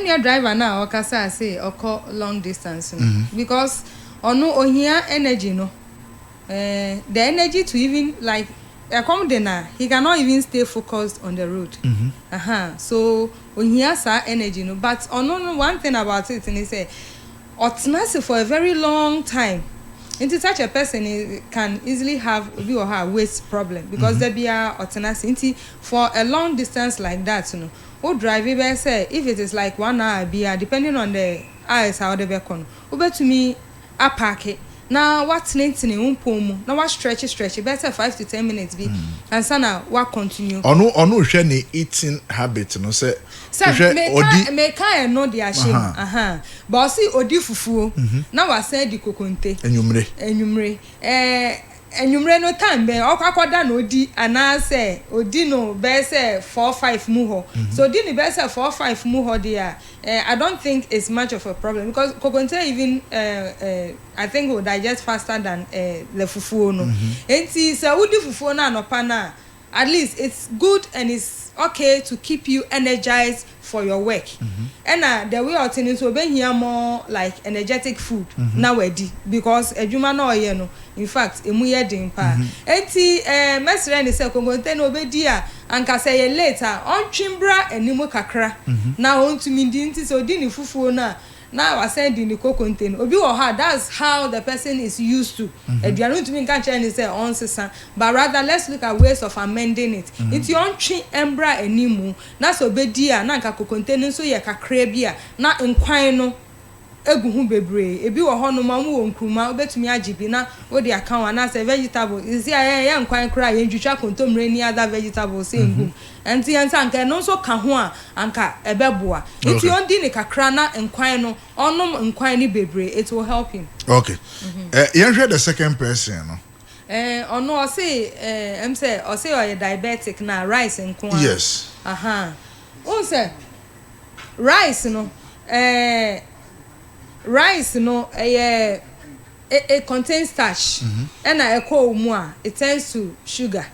your driver now okasa say oko long distance because ono ohia energy no the energy to even like come there he cannot even stay focused on the road so ohia sa energy no but ono one thing about it is say otnase for a very long time into such a person can easily have or her waist problem because there be a otnase into for a long distance like that you know o drive be say if it is like 1 hour be depending on the hours how they be kon o betumi a park it na what nentine umpomu na what stretch better 5 to 10 minutes be and sana what continue ono hwe ne eating habit no say me kan no dey ashame but see odi fufuo na wa say di kokonte enyumre enyumre no time be okwakoda na odi ana say odi no be say 4-5 mu ho so odi ni be say 4-5 mu ho there I don't think it's much of a problem because kokonte even I think will digest faster than the fufuo no enti say odi fufuo na anopa na at least it's good and it's okay to keep you energized for your work and the way out in so be here more like energetic food now ready because ejuma na oye no in fact emu ye din pa enti mesre ni se kongonte no obedi a anka say ye later on twimbra animu kakra na on to mi din ti so di ni fufuo na wa send in the kokonte no obi wo ha that's how the person is used to eduanu to me can change say on sesa but rather let's look at ways of amending it it's on twi embra animu na so obedi a na anka kokonte nso ye kakra bi a na nkwan no eguhu bebre ebi wo ho no ma mu wo nkruma obetumi agibi na wo de account na say vegetable is ya nkwan kra ye ntwitwa kontomre ni other vegetables say ngum enti ansa anka no so ka ho a anka ebeboa enti on di ne kakra na nkwan no onom nkwan ni bebre it will help him okay yen hwe the second person no ono say em say o say you diabetic na rice nko yes o say rice no rice no it contains starch and I call more it tends to sugar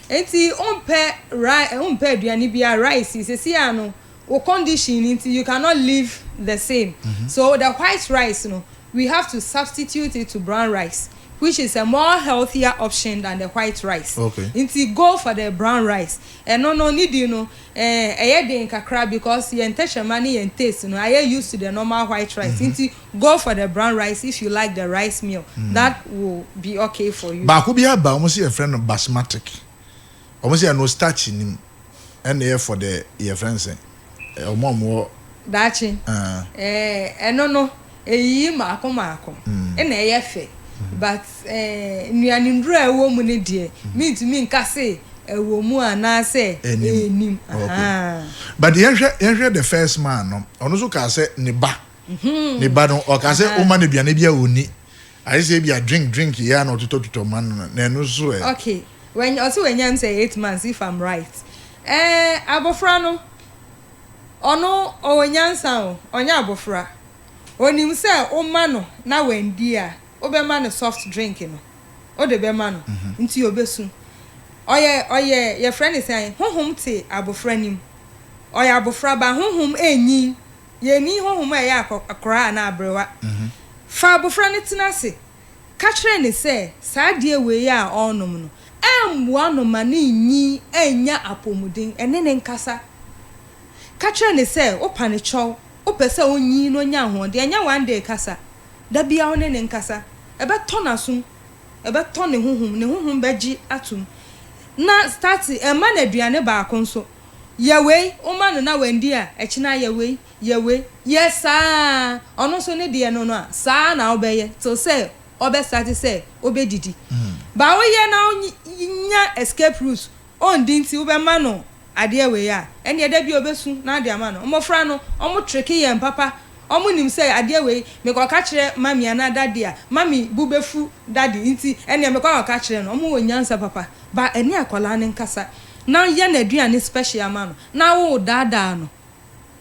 enti umpe aduane bia rice is see ano o condition into you cannot live the same so the white rice no we have to substitute it to brown rice which is a more healthier option than the white rice. Okay. Inti go for the brown rice. And no need you know den kakra because you intention money and taste you know I used to the normal white rice. Inti go for the brown rice if you like the rice meal. That will be okay for you. Ba ko bia ba almost a friend of basmati. Almost no starch in him and there for the your friends omo dachi no eyi maako e na eyefe but nuanindro ewo mu ne de me to me nka say ewo mu ana say enim but yenhwe the first man no ono so ka say ne ba no o ka say o ma ne duane bia oni I say bia drink ya na ototo man na no so okay when also when you say 8 months if I'm right abofra no ono onyansa o onya abofra onim say o ma no na wendi a obema no soft drink no o de bema no nti obesu oye your friend is saying honhom te abofra nim oye abofra ba honhom enyi ye ni honhom e ya akora na abrewa fa abofra ne tenase ka kire ne say saa de we ya onom no emwa no ma ne nyi enya apomuden ene ne nkasa ka kire ne say opa ne chow opese onyi no nya ho de enya one day kasa da bia one ne nkasa ebe ton asun ebe ton ne honhom beji atum na start ma na aduane ba akonso yewe o ma no na wendi a ekina yewe yes ono so ne de no no a saa na obeye to say obe start say obedidi ba wo ye na nya escape route on dinti obe ma no ade we ya ene da bia obesu na ade ama no omofra no omo treke ye papa omo nim say ade we me ko ka kire mami ana dade a mami bubefu dade nti ene me ko ka kire no omo wonyansa papa ba ene akola ne nkasa na ye na aduane special ma no na wo dada no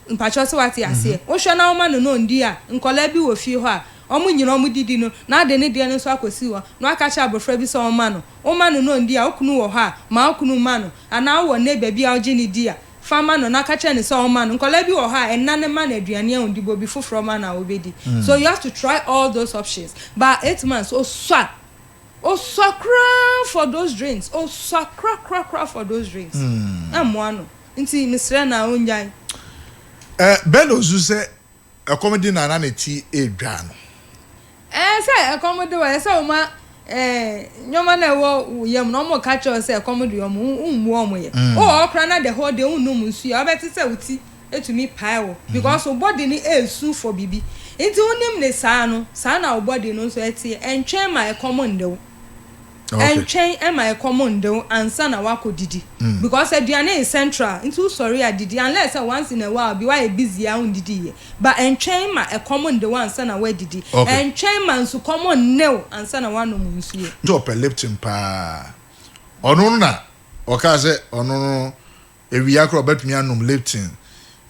mpacho se wati ase wo hwe na wo ma no no ndi a nkola bi wo fie ho a omo nyina omo didi no na ade ne de no so akosi wo no aka cha abofra bi so o ma no no ndi a okunu wo ha ma okunu ma no ana wo ne baby a oje ni di a fama no na kacha ni so o ma no nkola bi wo ha enna ne ma na aduane a ondibo bi foforo ma na obedi so you have to try all those options but 8 months o sakra for those drinks o sakra for those drinks amwano nti misre na onyan Bello Zuse a comedy na na ti edwa no say a comedy we say o ma nyoma na wo yem no mo catch us say comedy o mo unmu o mo ye o okra na the whole day unum nsu ya obeti say uti etumi pile because o body ni esu for bibi nti unim ne saa na o body no so eti entwen ma e common de entwen e ma e common de ansa na wakodidi because aduane is central nti sorry adidi unless once in a while be why busy a undidi ye but entwen ma e common de ansa na wadidi entwen ma nso common new ansa na wanom nsu ye drop a lipton pa onu na o ka se onu no ewia kro betumi anom lipton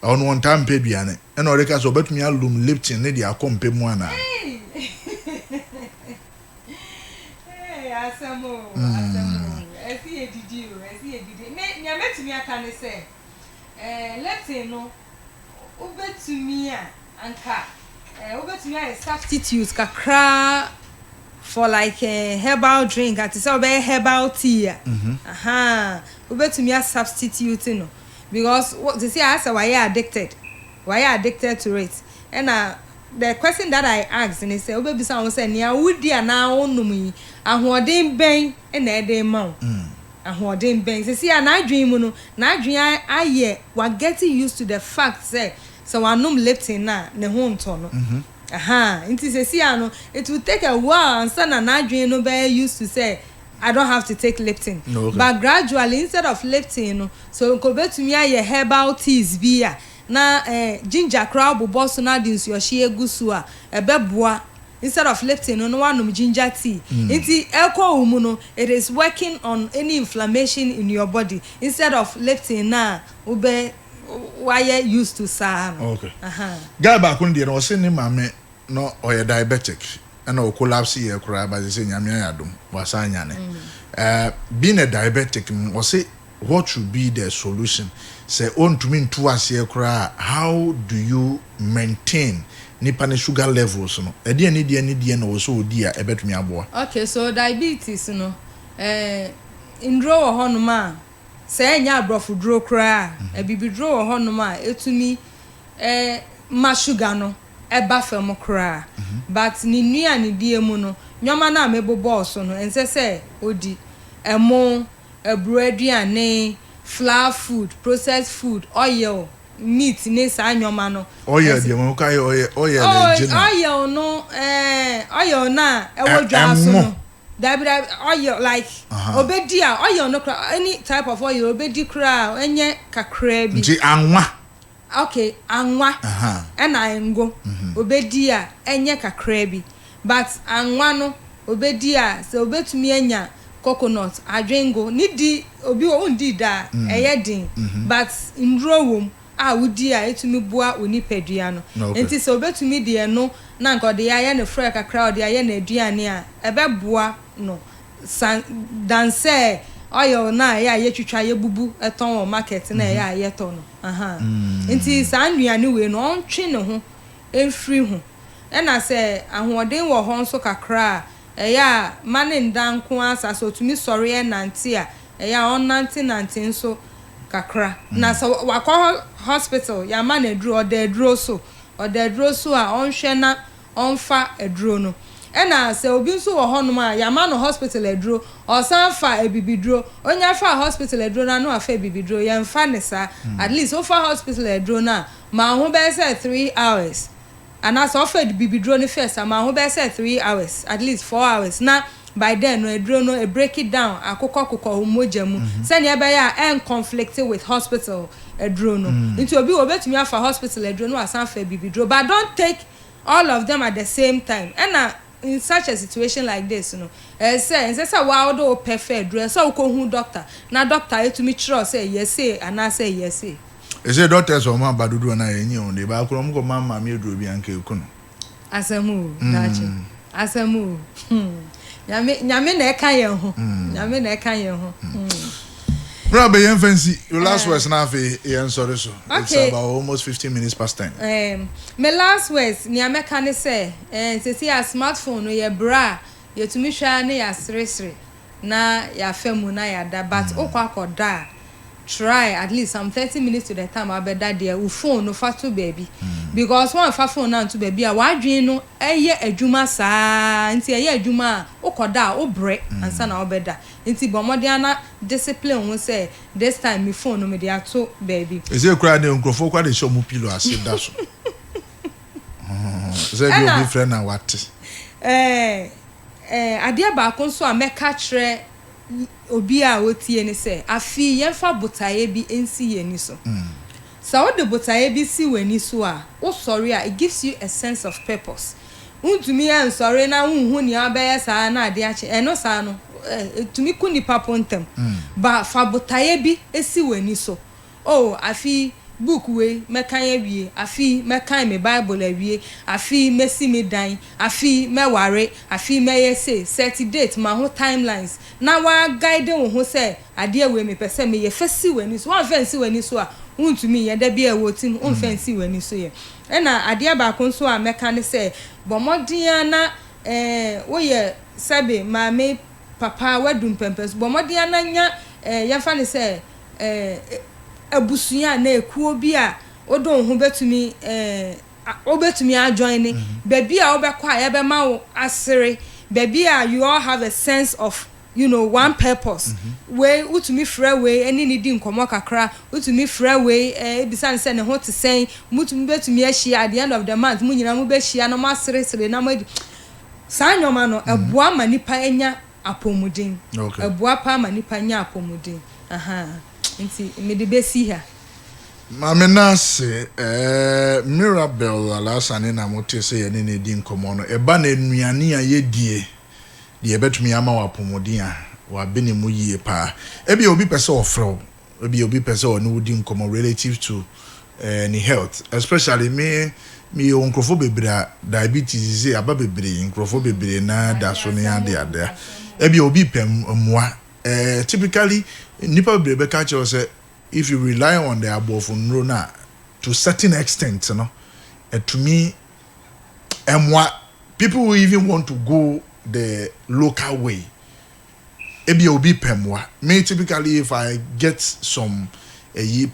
onu on time pe duane e na o reka so betumi alum lipton ne dia kompe mu ana asamo esi edidi me nya metumi aka ne se let's no obetumi a anka obetumi a substitute kakra for like a herbal drink at say obe herbal tea obetumi a substitute no because what they say as why you addicted to it and the question that I asked and they say obebi say say nia wudi ana onum yi ahoden ben na e dey ma ahoden ben say na adwen mu no na adwen aye we getting used to the fact say so wanom lipton na ne ho nto no nti say ano it will take a while and so na adwen no be used to say I don't have to take lipton but gradually instead of lipton no so ko betumi aye herbal teas bia na ginger crab boss na di nsu ohie egusu a ebeboa instead of lifting no one ginger tea nti ekọ umu no it is working on any inflammation in your body instead of lifting na ube why used to sa okay guy back on the no say ni mame no or diabetic and o collapse here kura ba say nyame yadom wasanya ne being a diabetic o say what should be the solution say on to mean to us here kura how do you maintain nipa ne sugar levels no e de ani no so odi a ebetumi aboa okay so diabetes no indro wo honoma say nya abrofo duro kura ebibidro wo honoma etumi ma sugar no eba fam kura but ni nua ne die mu no nyoma na mebobo so no ense say odi emo aduane flour food processed food oil meat ne sa nyoma no oil de mo kai oil oil no oil na ewodwa so no that oil like obedi a oil no any type of oil obedi kra enye kakra bi nti anwa okay anwa na ngo obedi a enye kakra bi but anwa no obedi a se obetumi anya coconut adwengo nidi obi o ndi da eyedin but ndro wom a wudi a etumi bua onipadua no enti se obetumi de no na nkode ya ne frɛ kakra ode ya na aduane a ebeboa no danse oil na ya twitwa ye bubu eton o market na ya ye to no enti sanduane we no ontwe ne ho enfri ho na se ahoɔden wɔ hɔ nso kakra ya mane ndanko asa so tumi sɔre nante a ya onnante nso kakra na so wakɔ hospital ya ma na aduro odaduro so a onhwɛ na onfa aduro no na se obi nso wɔ hɔ no ma ya ma no hospital aduro osan fa ebibiduro onya fa hospital aduro na no afa ebibiduro ya mfa ne sa at least o fa hospital aduro na ma ho be say 3 hours and as offered bibidro ni first ama ho be say 3 hours at least 4 hours na by then no edro no e break it down akokɔ homoja mu say ne be ya en conflict with hospital edro no nti obi obetumi afa hospital edro no asan fa bibidro but don't take all of them at the same time and in such a situation like this no say wa do perfect edro so ko hu doctor na doctor etumi chiro say yes and I say yes. Is it doctors or man badudu na yenyi on de ba krom ko mama me duro bi anka ekunu asemu dachi asemu nyame na eka ye ho nyame na eka ye ho bro be yen fancy your last words na fe yen sorry so it's about almost 15 minutes past time my last words ni ameka ne say sesi a smartphone no ye bra ye tumi hwa ne ya sresre na ya famu na ya da but okwa akoda try at least some 30 minutes to the time abeda there u phone no fatu baby because one fa phone na to baby a wadwen no eye adwuma saa nti eye adwuma ukoda o bre ansa na obeda nti bomode ana discipline won say this time me phone no me dey ato baby is it cry the nkrofo kwa dey show mu pillow ase da so say you be friend na what adia ba kon so ameka kire obi a wotie ne se afi yemfa botaye bi ensi yeni so so the botaye bi si weni so a o sorry a it gives you a sense of purpose untumi an sorry na unhu ni abeye saa na ade ache eno saa no tumi kuni papontem ba fa botaye bi esi weni so oh afi book we mekan awie afi mekan me bible awie afi mesi me dan afi meware afi meye say set date ma ho timelines na wa guide wo ho say ade we me pese me ye fesi wani so wan fancy wani so a untumi ye da bia wo tim un fancy wani so ye na ade ba kon so a mekan say bomodian na wo ye sabe ma me papa wadum pempes bomodian na nya ye fa ne say abusuya na ekuo bi a odon ho betumi obetumi ajoin ni baby a obekwa a yebe ma wo asere baby a you all have a sense of one purpose we utumi frɛ we eni ni di nkomo kakra utumi frɛ we ebisan se ne ho te sen mutumi betumi ahia at the end of the month munyina mu behia na masere na madi sanyoma no eboa manipa enya apomudin eboa pa manipa nya apomudin nti me de besi ha Mamena se Mirabel alasane na mote se ye ne di nkomo no eba na enuane a yedie de ebetumi ama wapomodin a wa bene mu yie pa ebi obi pese ofro ebi obi pese o ne wodi nkomo relative to ni health especially me onkrofo bebra diabetes ze aba bebre onkrofo bebre na da so ne ade ade ebi obi pem moa typically nipa bebre be ka che say if you rely on the above na to certain extent, you know, to me, people will even want to go the local way. Ebi obi pemwa. Me typically, if I get some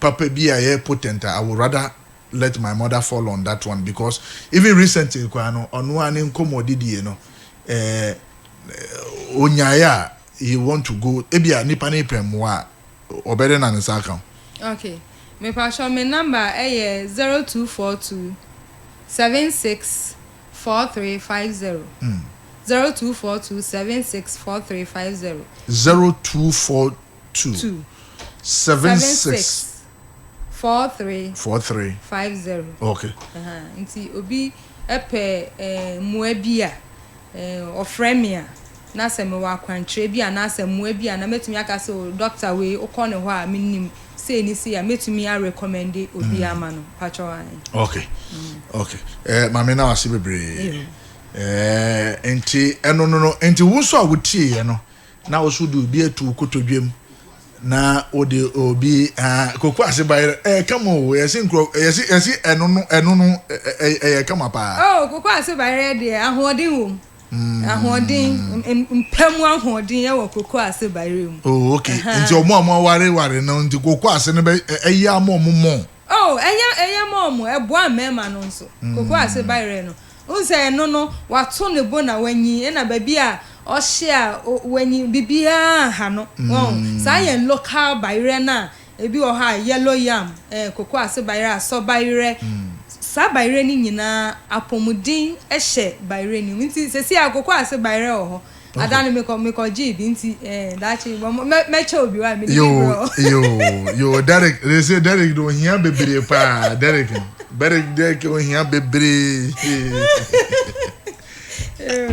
papa be a potent, I would rather let my mother fall on that one because even recently, on one incommodity, you know, onyaya he want to go. Ebi a nipa ne pemwa or better than the account. Okay. Me passion my number 0242 764350. 0242 764350. 0242 764350. Okay. Nti obi epe muabia ofremia na se me wa kwantre bia na se muabia na metumi aka se doctor we ukone ho a minim say ni see ya metumi a recommend obi ama no pacho an. Okay. Okay. Mama na wase bebre. Enti no enti wo so a wotie ye no na wo so do obi atu kotodwem na ode obi koku ase bayre kama o yesi eno no kama pa. Koku ase bayre de ahoden wo ahoden mpemu ahoden ye wo koku ase bayre mu. Oh okay. Enti omo ware no nti koku ase no be eya mo. Eya mo eboa mema no nso koku ase bayre no unse no wato ne bo na wanyi na ba bia o share wanyi bibia ha no sa ye local bayre na ebi o ha yellow yam koku ase bayre aso bayre sa bayre ni nyina apomudin ehye bayre ni nti sesi akoko ase bayre ho adane me ko ji bi nti dachi me cha obi wa me yo Derek they say Derek do hia bebre pa Derek o hia bebre